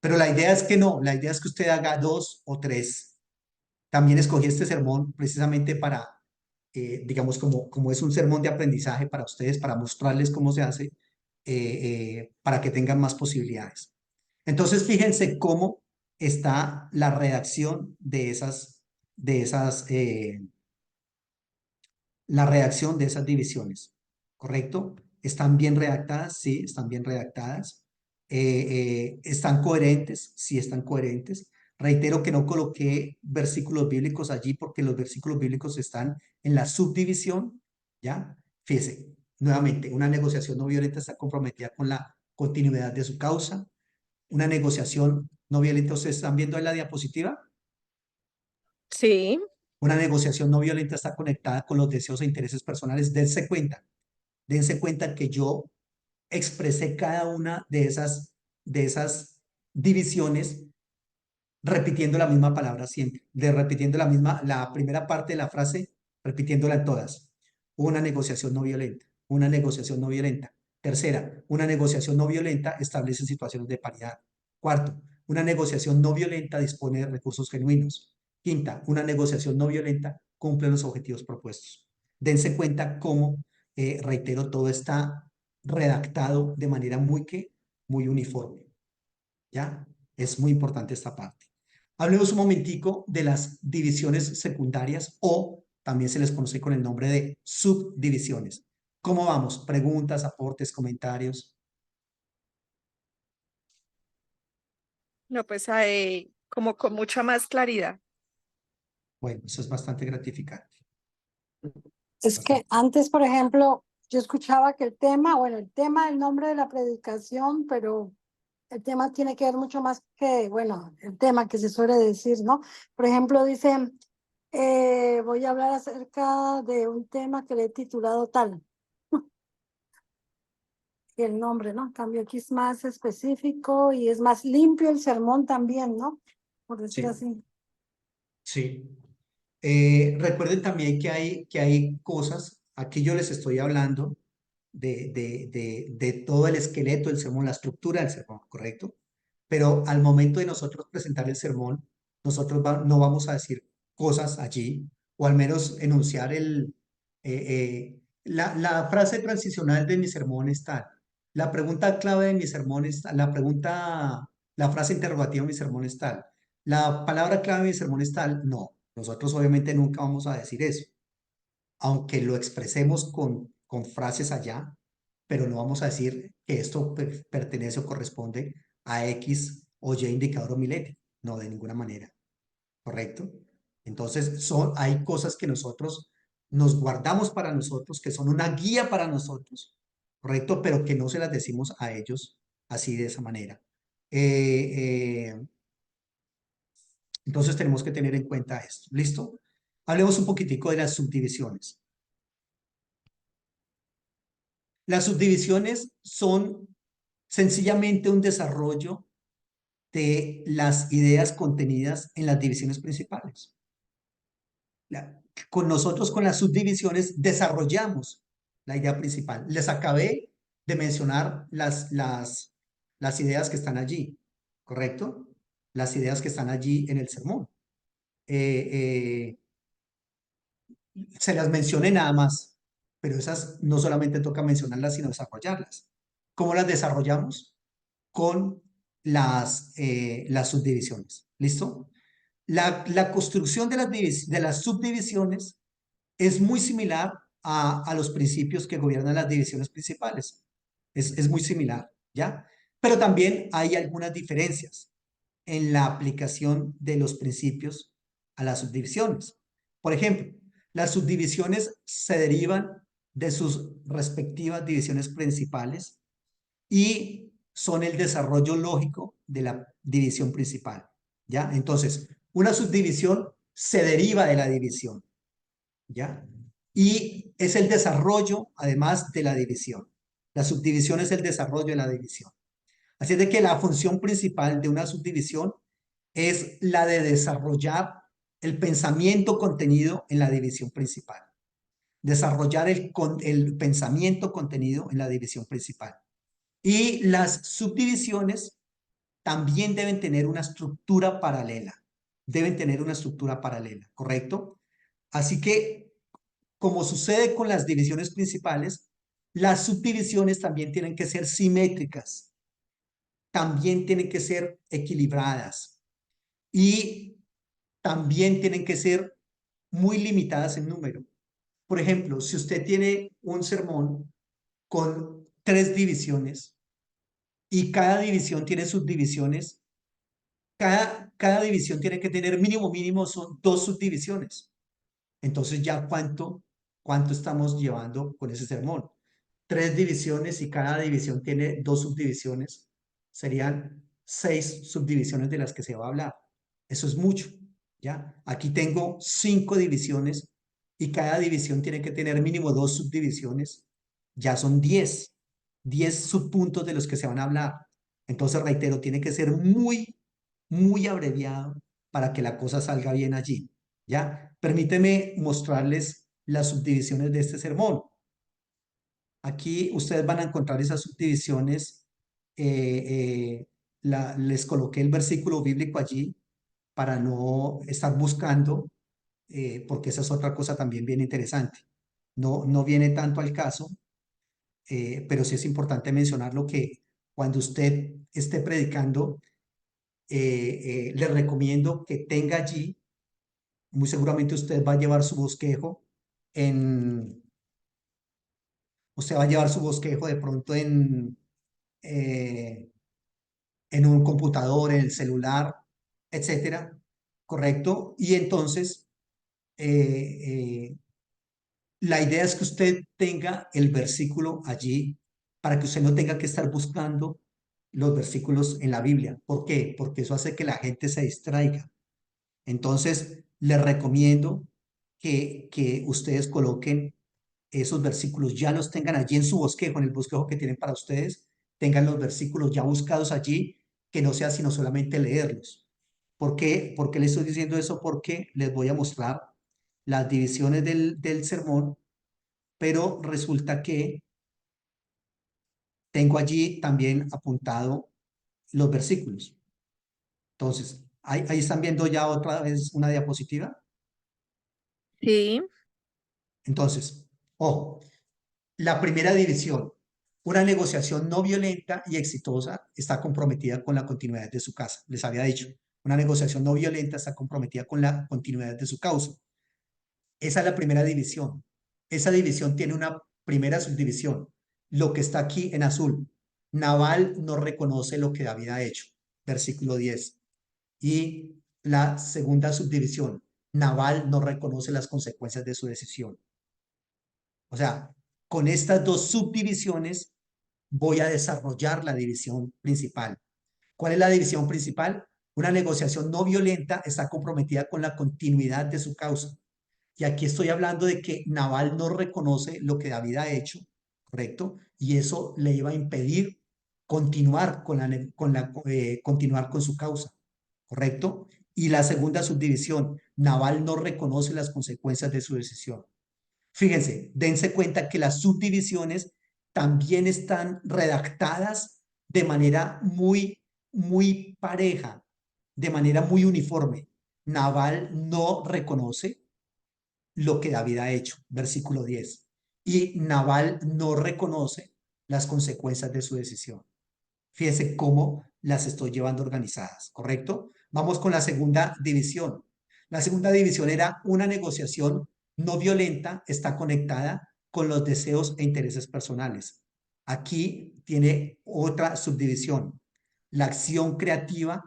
Pero la idea es que no, la idea es que usted haga 2 o 3. También escogí este sermón precisamente para, digamos, como es un sermón de aprendizaje para ustedes, para mostrarles cómo se hace, para que tengan más posibilidades. Entonces, fíjense cómo está la redacción la redacción de esas divisiones, ¿correcto? ¿Están bien redactadas? Sí, están bien redactadas. ¿Están coherentes? Sí, están coherentes. Reitero que no coloqué versículos bíblicos allí porque los versículos bíblicos están en la subdivisión, ¿ya? Fíjese, nuevamente, una negociación no violenta está comprometida con la continuidad de su causa. Una negociación no violenta, ¿ustedes están viendo en la diapositiva? Sí. Una negociación no violenta está conectada con los deseos e intereses personales. Dense cuenta que yo expresé cada una de esas divisiones repitiendo la misma palabra siempre, repitiendo la primera parte de la frase, repitiéndola en todas. Una negociación no violenta, una negociación no violenta. Tercera, una negociación no violenta establece situaciones de paridad. Cuarto, una negociación no violenta dispone de recursos genuinos. Quinta, una negociación no violenta cumple los objetivos propuestos. Dense cuenta cómo, reitero, todo está redactado de manera muy uniforme. ¿Ya? Es muy importante esta parte. Hablemos un momentico de las divisiones secundarias o también se les conoce con el nombre de subdivisiones. ¿Cómo vamos? Preguntas, aportes, comentarios. No, pues como con mucha más claridad. Bueno, eso es bastante gratificante. Es que antes, por ejemplo, yo escuchaba que el tema, el nombre de la predicación, pero el tema tiene que ver mucho más que, bueno, el tema que se suele decir, ¿no? Por ejemplo, dice, voy a hablar acerca de un tema que le he titulado tal. Y el nombre, ¿no? En cambio, aquí es más específico y es más limpio el sermón también, ¿no? Por decir Sí, así. sí. Recuerden también que hay cosas, aquí yo les estoy hablando de todo el esqueleto del sermón, la estructura del sermón, ¿correcto? Pero al momento de nosotros presentar el sermón, nosotros no vamos a decir cosas allí, o al menos enunciar la frase transicional de mi sermón es tal, la pregunta clave de mi sermón es tal, la frase interrogativa de mi sermón es tal, la palabra clave de mi sermón es tal. No, nosotros obviamente nunca vamos a decir eso, aunque lo expresemos con frases allá, pero no vamos a decir que esto pertenece o corresponde a X o Y indicador homilético. No, de ninguna manera. ¿Correcto? Entonces, hay cosas que nosotros nos guardamos para nosotros, que son una guía para nosotros, ¿correcto? Pero que no se las decimos a ellos así de esa manera. Entonces, tenemos que tener en cuenta esto. ¿Listo? Hablemos un poquitico de las subdivisiones. Las subdivisiones son sencillamente un desarrollo de las ideas contenidas en las divisiones principales. Con nosotros, con las subdivisiones, desarrollamos la idea principal. Les acabé de mencionar las ideas que están allí, ¿correcto? Las ideas que están allí en el sermón. Se las mencioné nada más, pero esas no solamente toca mencionarlas, sino desarrollarlas. ¿Cómo las desarrollamos? Con las subdivisiones. ¿Listo? La construcción de las subdivisiones es muy similar a los principios que gobiernan las divisiones principales. Es muy similar, ¿ya? Pero también hay algunas diferencias en la aplicación de los principios a las subdivisiones. Por ejemplo, las subdivisiones se derivan de sus respectivas divisiones principales y son el desarrollo lógico de la división principal, ¿ya? Entonces, una subdivisión se deriva de la división, ¿ya? Y es el desarrollo, además, de la división. La subdivisión es el desarrollo de la división. Así es de que la función principal de una subdivisión es la de desarrollar el pensamiento contenido en la división principal. Desarrollar el pensamiento contenido en la división principal. Y las subdivisiones también deben tener una estructura paralela. Deben tener una estructura paralela, ¿correcto? Así que, como sucede con las divisiones principales, las subdivisiones también tienen que ser simétricas, también tienen que ser equilibradas y también tienen que ser muy limitadas en número. Por ejemplo, si usted tiene un sermón con 3 divisiones y cada división tiene subdivisiones, cada división tiene que tener mínimo son 2 subdivisiones. Entonces ya cuánto estamos llevando con ese sermón. 3 divisiones y cada división tiene 2 subdivisiones. Serían 6 subdivisiones de las que se va a hablar. Eso es mucho. ¿ya? Aquí tengo 5 divisiones y cada división tiene que tener mínimo 2 subdivisiones. Ya son 10 subpuntos de los que se van a hablar. Entonces, reitero, tiene que ser muy, muy abreviado para que la cosa salga bien allí, ¿ya? Permíteme mostrarles las subdivisiones de este sermón. Aquí ustedes van a encontrar esas subdivisiones. Les coloqué el versículo bíblico allí para no estar buscando, porque esa es otra cosa también bien interesante. No viene tanto al caso, pero sí es importante mencionarlo que cuando usted esté predicando, le recomiendo que tenga allí, muy seguramente usted va a llevar su bosquejo en, usted va a llevar su bosquejo de pronto eh, en un computador, en el celular, etcétera, ¿correcto? Y entonces, la idea es que usted tenga el versículo allí para que usted no tenga que estar buscando los versículos en la Biblia. ¿Por qué? Porque eso hace que la gente se distraiga. Entonces, les recomiendo que ustedes coloquen esos versículos, ya los tengan allí en su bosquejo, en el bosquejo que tienen para ustedes, tengan los versículos ya buscados allí, que no sea sino solamente leerlos. ¿Por qué? ¿Por qué les estoy diciendo eso? Porque les voy a mostrar las divisiones del sermón, pero resulta que tengo allí también apuntado los versículos. Entonces, ahí están viendo ya otra vez una diapositiva. Sí, Entonces, ojo, la primera división, una negociación no violenta y exitosa está comprometida con la continuidad de su casa. Les había dicho, una negociación no violenta está comprometida con la continuidad de su causa. Esa es la primera división. Esa división tiene una primera subdivisión. Lo que está aquí en azul. Nabal no reconoce lo que David ha hecho. Versículo 10. Y la segunda subdivisión. Nabal no reconoce las consecuencias de su decisión. O sea, con estas dos subdivisiones voy a desarrollar la división principal. ¿Cuál es la división principal? Una negociación no violenta está comprometida con la continuidad de su causa. Y aquí estoy hablando de que Nabal no reconoce lo que David ha hecho, ¿correcto? Y eso le iba a impedir continuar continuar con su causa, ¿correcto? Y la segunda subdivisión, Nabal no reconoce las consecuencias de su decisión. Fíjense, dense cuenta que las subdivisiones también están redactadas de manera muy, muy pareja, de manera muy uniforme. Nabal no reconoce lo que David ha hecho, versículo 10. Y Nabal no reconoce las consecuencias de su decisión. Fíjense cómo las estoy llevando organizadas, ¿correcto? Vamos con la segunda división. La segunda división era una negociación no violenta, está conectada con los deseos e intereses personales. Aquí tiene otra subdivisión, la acción creativa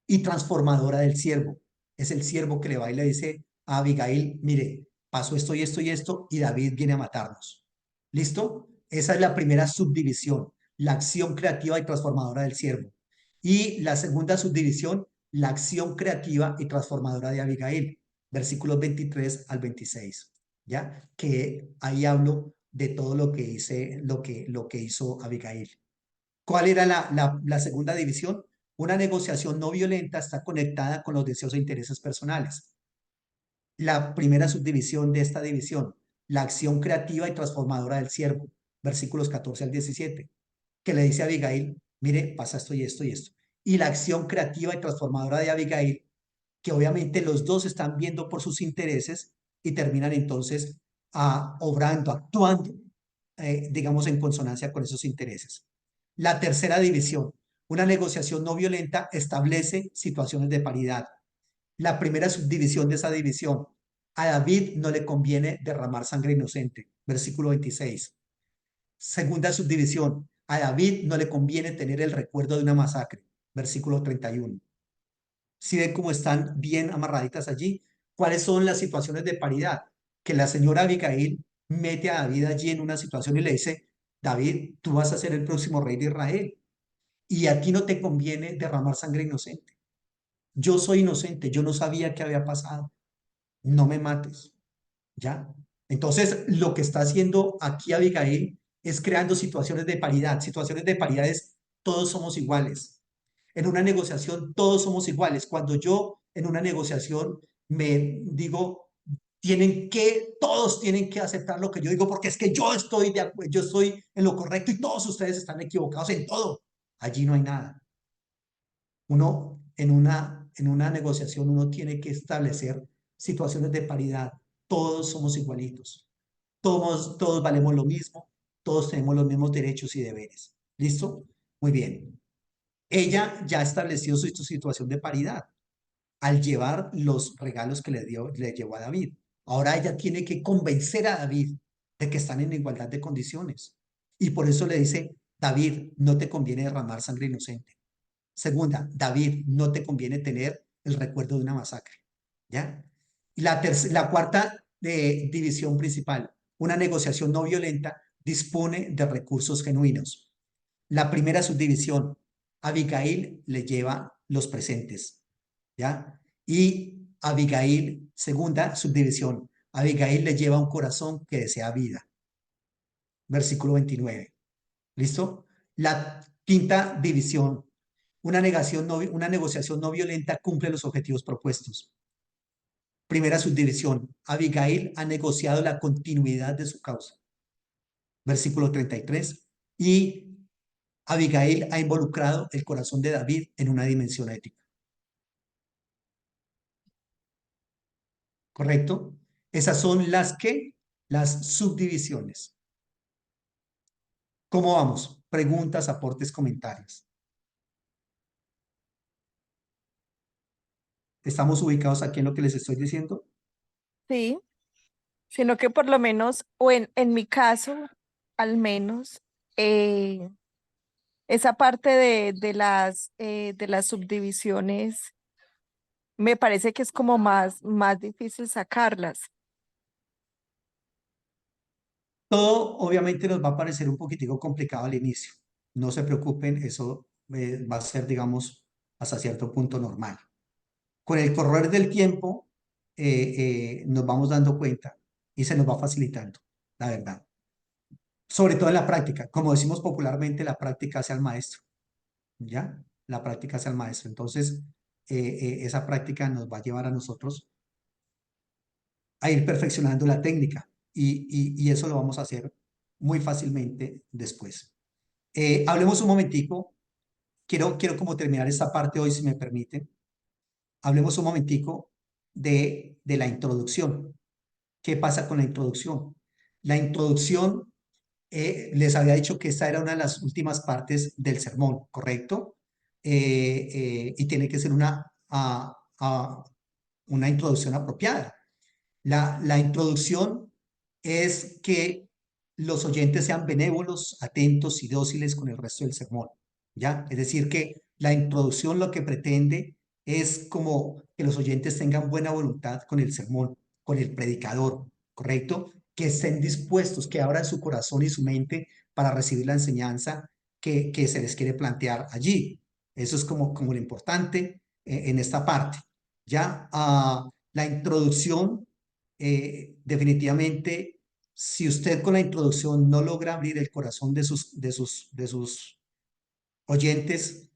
y transformadora del siervo. Es el siervo que le va y le dice a Abigail, mire, pasó esto y esto y esto, y David viene a matarnos. ¿Listo? Esa es la primera subdivisión, la acción creativa y transformadora del siervo. Y la segunda subdivisión, la acción creativa y transformadora de Abigail, versículos 23 al 26. ¿Ya? Que ahí hablo de todo lo que hizo Abigail. ¿Cuál era la segunda división? Una negociación no violenta está conectada con los deseos e intereses personales. La primera subdivisión de esta división, la acción creativa y transformadora del siervo, versículos 14 al 17, que le dice a Abigail, mire, pasa esto y esto y esto. Y la acción creativa y transformadora de Abigail, que obviamente los dos están viendo por sus intereses y terminan entonces obrando, actuando, digamos, en consonancia con esos intereses. La tercera división, una negociación no violenta establece situaciones de paridad. La primera subdivisión de esa división, a David no le conviene derramar sangre inocente, versículo 26. Segunda subdivisión, a David no le conviene tener el recuerdo de una masacre, versículo 31. Si ven cómo están bien amarraditas allí, ¿cuáles son las situaciones de paridad? Que la señora Abigail mete a David allí en una situación y le dice, David, tú vas a ser el próximo rey de Israel y a ti no te conviene derramar sangre inocente. yo soy inocente, yo no sabía qué había pasado, no me mates, ¿ya? Entonces, lo que está haciendo aquí Abigail es creando situaciones de paridad. Situaciones de paridad es todos somos iguales. En una negociación todos somos iguales. Cuando yo en una negociación me digo, todos tienen que aceptar lo que yo digo porque es que yo estoy yo estoy en lo correcto y todos ustedes están equivocados en todo. Allí no hay nada. Uno en una negociación uno tiene que establecer situaciones de paridad. Todos somos igualitos. Todos valemos lo mismo. Todos tenemos los mismos derechos y deberes. ¿Listo? Muy bien. Ella ya estableció su situación de paridad al llevar los regalos que le llevó a David. Ahora ella tiene que convencer a David de que están en igualdad de condiciones. Y por eso le dice, David, no te conviene derramar sangre inocente. Segunda, David, no te conviene tener el recuerdo de una masacre. ¿Ya? Y la cuarta división principal, una negociación no violenta, dispone de recursos genuinos. La primera subdivisión, Abigail le lleva los presentes. ¿Ya? Y Abigail, segunda subdivisión, Abigail le lleva un corazón que desea vida. Versículo 29. ¿Listo? La quinta división, una negociación no violenta cumple los objetivos propuestos. Primera subdivisión, Abigail ha negociado la continuidad de su causa. Versículo 33. Y Abigail ha involucrado el corazón de David en una dimensión ética. ¿Correcto? Esas son las subdivisiones. ¿Cómo vamos? Preguntas, aportes, comentarios. ¿Estamos ubicados aquí en lo que les estoy diciendo? Sí, sino que por lo menos, o en mi caso, al menos, esa parte de las subdivisiones me parece que es como más difícil sacarlas. Todo obviamente nos va a parecer un poquitico complicado al inicio. No se preocupen, eso va a ser, digamos, hasta cierto punto normal. Con el correr del tiempo, nos vamos dando cuenta y se nos va facilitando, la verdad. Sobre todo en la práctica. Como decimos popularmente, la práctica hace al maestro, ¿ya? La práctica hace al maestro. Entonces, esa práctica nos va a llevar a nosotros a ir perfeccionando la técnica y eso lo vamos a hacer muy fácilmente después. Hablemos un momentico, quiero como terminar esta parte hoy, si me permiten. Hablemos un momentico de la introducción. ¿Qué pasa con la introducción? La introducción, les había dicho que esta era una de las últimas partes del sermón, ¿correcto? Y tiene que ser una introducción apropiada. La introducción es que los oyentes sean benévolos, atentos y dóciles con el resto del sermón, ¿ya? Es decir, que la introducción lo que pretende es como que los oyentes tengan buena voluntad con el sermón, con el predicador, ¿correcto? Que estén dispuestos, que abran su corazón y su mente para recibir la enseñanza que se les quiere plantear allí. Eso es como lo importante en esta parte, ¿ya? La introducción definitivamente, si usted con la introducción no logra abrir el corazón de sus oyentes,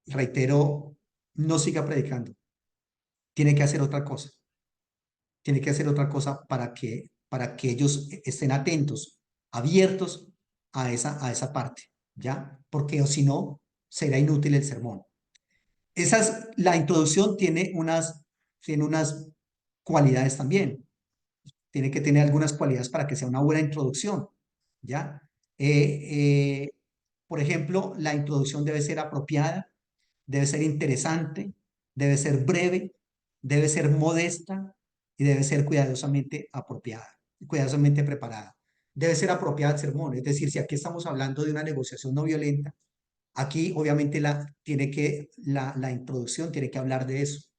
reitero, no siga predicando. Tiene que hacer otra cosa. Tiene que hacer otra cosa para que ellos estén atentos, abiertos a esa parte, ¿ya? Porque o si no, será inútil el sermón. La introducción tiene unas cualidades también. Tiene que tener algunas cualidades para que sea una buena introducción, ¿ya? Por ejemplo, la introducción debe ser apropiada, debe ser interesante, debe ser breve, debe ser modesta y debe ser cuidadosamente apropiada, cuidadosamente preparada. Debe ser apropiada al sermón, es decir, si aquí estamos hablando de una negociación no violenta, aquí obviamente la introducción tiene que hablar de eso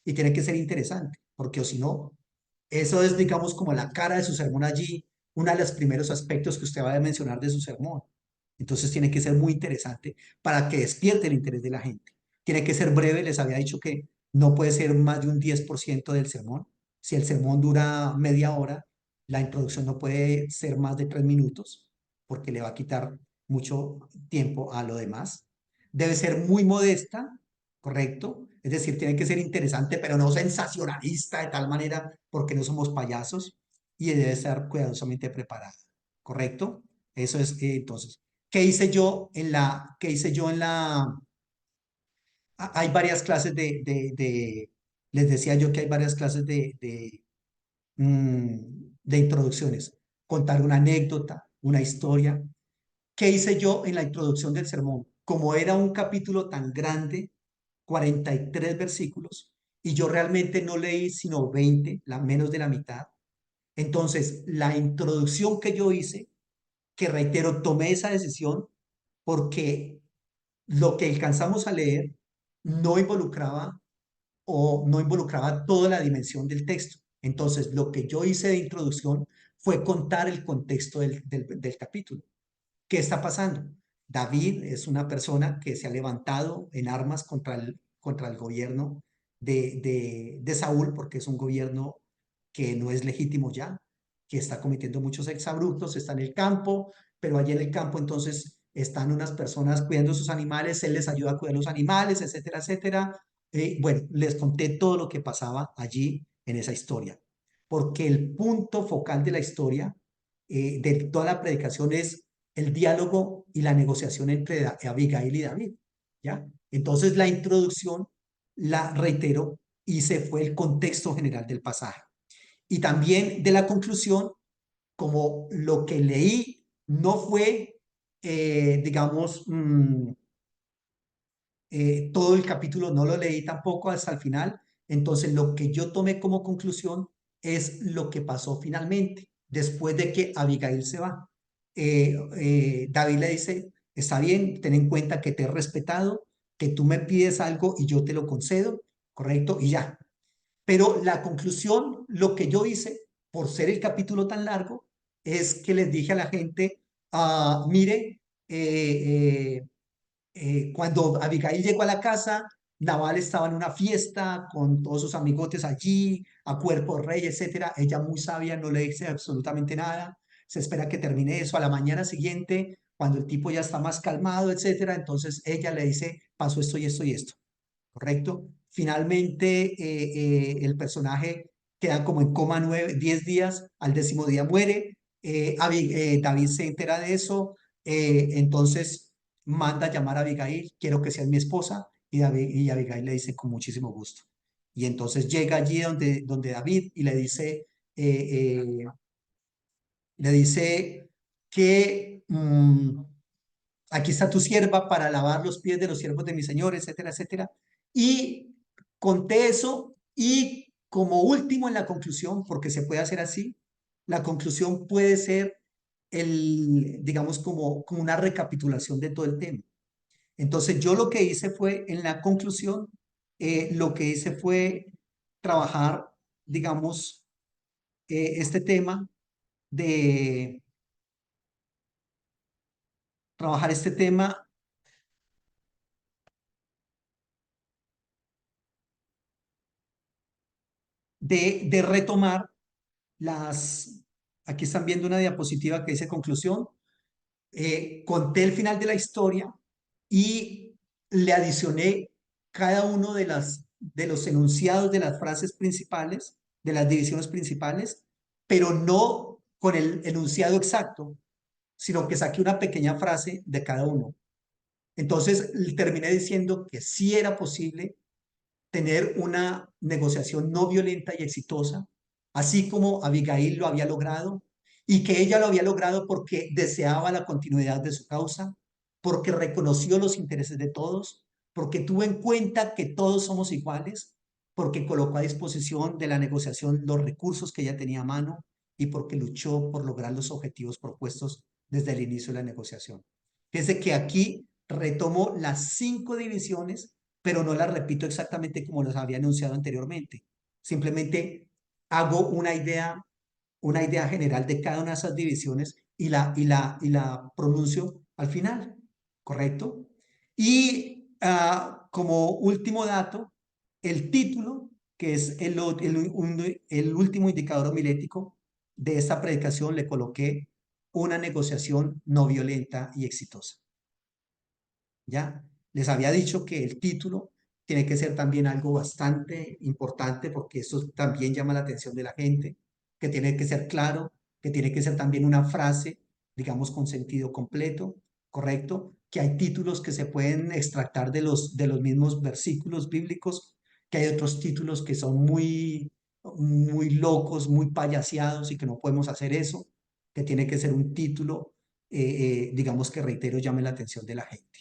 y tiene que ser interesante, porque o si no, eso es, digamos, como la cara de su sermón allí, uno de los primeros aspectos que usted va a mencionar de su sermón. Entonces tiene que ser muy interesante para que despierte el interés de la gente. Tiene que ser breve, les había dicho que no puede ser más de un 10% del sermón. Si el sermón dura media hora, la introducción no puede ser más de 3 minutos, porque le va a quitar mucho tiempo a lo demás. Debe ser muy modesta, ¿correcto? Es decir, tiene que ser interesante, pero no sensacionalista de tal manera, porque no somos payasos, y debe estar cuidadosamente preparada, ¿correcto? Eso es, entonces, ¿qué hice yo hay varias clases les decía yo que hay varias clases de introducciones. Contar una anécdota, una historia. ¿Qué hice yo en la introducción del sermón? Como era un capítulo tan grande, 43 versículos, y yo realmente no leí sino 20, menos de la mitad. Entonces, la introducción que yo hice, que reitero, tomé esa decisión porque lo que alcanzamos a leer no involucraba no involucraba toda la dimensión del texto. Entonces, lo que yo hice de introducción fue contar el contexto del capítulo. ¿Qué está pasando? David es una persona que se ha levantado en armas contra el gobierno de Saúl, porque es un gobierno que no es legítimo ya, que está cometiendo muchos exabruptos, está en el campo, pero allí en el campo entonces están unas personas cuidando sus animales, él les ayuda a cuidar los animales, etcétera, etcétera. Bueno, les conté todo lo que pasaba allí en esa historia, porque el punto focal de la historia, de toda la predicación, es el diálogo y la negociación entre Abigail y David, ¿ya? Entonces la introducción, la reitero, y se fue el contexto general del pasaje. Y también de la conclusión, como lo que leí no fue, digamos, todo el capítulo no lo leí tampoco hasta el final, entonces lo que yo tomé como conclusión es lo que pasó finalmente, después de que Abigail se va. David le dice, está bien, ten en cuenta que te he respetado, que tú me pides algo y yo te lo concedo, ¿correcto? Y ya. Pero la conclusión, lo que yo hice, por ser el capítulo tan largo, es que les dije a la gente, mire, cuando Abigail llegó a la casa, Nabal estaba en una fiesta con todos sus amigotes allí, a cuerpo de rey, etcétera. Ella, muy sabia, no le dice absolutamente nada. Se espera que termine eso a la mañana siguiente, cuando el tipo ya está más calmado, etcétera. Entonces ella le dice, pasó esto y esto y esto, ¿correcto? Finalmente, el personaje queda como en coma 10 días, al 10.º día muere. David se entera de eso, entonces manda a llamar a Abigail, quiero que seas mi esposa, y Abigail le dice con muchísimo gusto. Y entonces llega allí donde David y le dice que aquí está tu sierva para lavar los pies de los siervos de mi señor, etcétera, etcétera. Y conté eso, y como último en la conclusión, porque se puede hacer así, la conclusión puede ser digamos, como una recapitulación de todo el tema. Entonces yo lo que hice fue, en la conclusión, lo que hice fue trabajar, digamos, este tema de trabajar este tema de retomar aquí están viendo una diapositiva que dice conclusión. Conté el final de la historia y le adicioné cada uno de los enunciados de las frases principales, de las divisiones principales, pero no con el enunciado exacto, sino que saqué una pequeña frase de cada uno. Entonces terminé diciendo que sí era posible tener una negociación no violenta y exitosa, así como Abigail lo había logrado, y que ella lo había logrado porque deseaba la continuidad de su causa, porque reconoció los intereses de todos, porque tuvo en cuenta que todos somos iguales, porque colocó a disposición de la negociación los recursos que ella tenía a mano, y porque luchó por lograr los objetivos propuestos desde el inicio de la negociación. Fíjense que aquí retomo las 5 divisiones, pero no las repito exactamente como los había anunciado anteriormente. Simplemente hago una idea general de cada una de esas divisiones y la pronuncio al final, ¿correcto? Y como último dato, el título, que es el último indicador homilético de esta predicación, le coloqué una negociación no violenta y exitosa. ¿Ya? Les había dicho que el título tiene que ser también algo bastante importante porque eso también llama la atención de la gente, que tiene que ser claro, que tiene que ser también una frase, digamos, con sentido completo, ¿correcto? Que hay títulos que se pueden extractar de los mismos versículos bíblicos, que hay otros títulos que son muy locos, muy payaseados y que no podemos hacer eso, que tiene que ser un título, digamos, que reitero, llame la atención de la gente.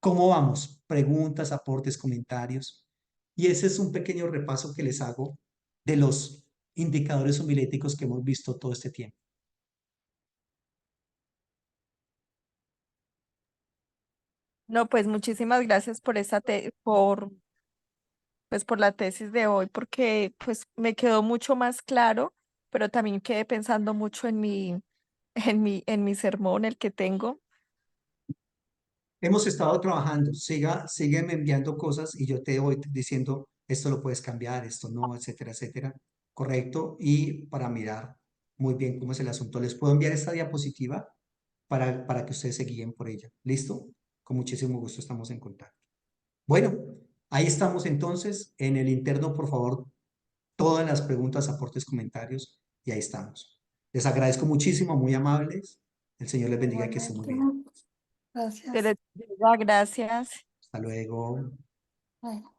¿Cómo vamos? Preguntas, aportes, comentarios. Y ese es un pequeño repaso que les hago de los indicadores homiléticos que hemos visto todo este tiempo. No, pues muchísimas gracias por pues por la tesis de hoy, porque pues me quedó mucho más claro, pero también quedé pensando mucho en mi sermón, el que tengo. Hemos estado trabajando, sígueme enviando cosas y yo te voy diciendo, esto lo puedes cambiar, esto no, etcétera, etcétera. Correcto. Y para mirar muy bien cómo es el asunto, les puedo enviar esta diapositiva para que ustedes se guíen por ella. ¿Listo? Con muchísimo gusto estamos en contacto. Bueno, ahí estamos entonces. En el interno, por favor, todas las preguntas, aportes, comentarios, y ahí estamos. Les agradezco muchísimo, muy amables. El Señor les bendiga y que estén muy bien. Gracias. Te les digo gracias. Hasta luego. Bueno.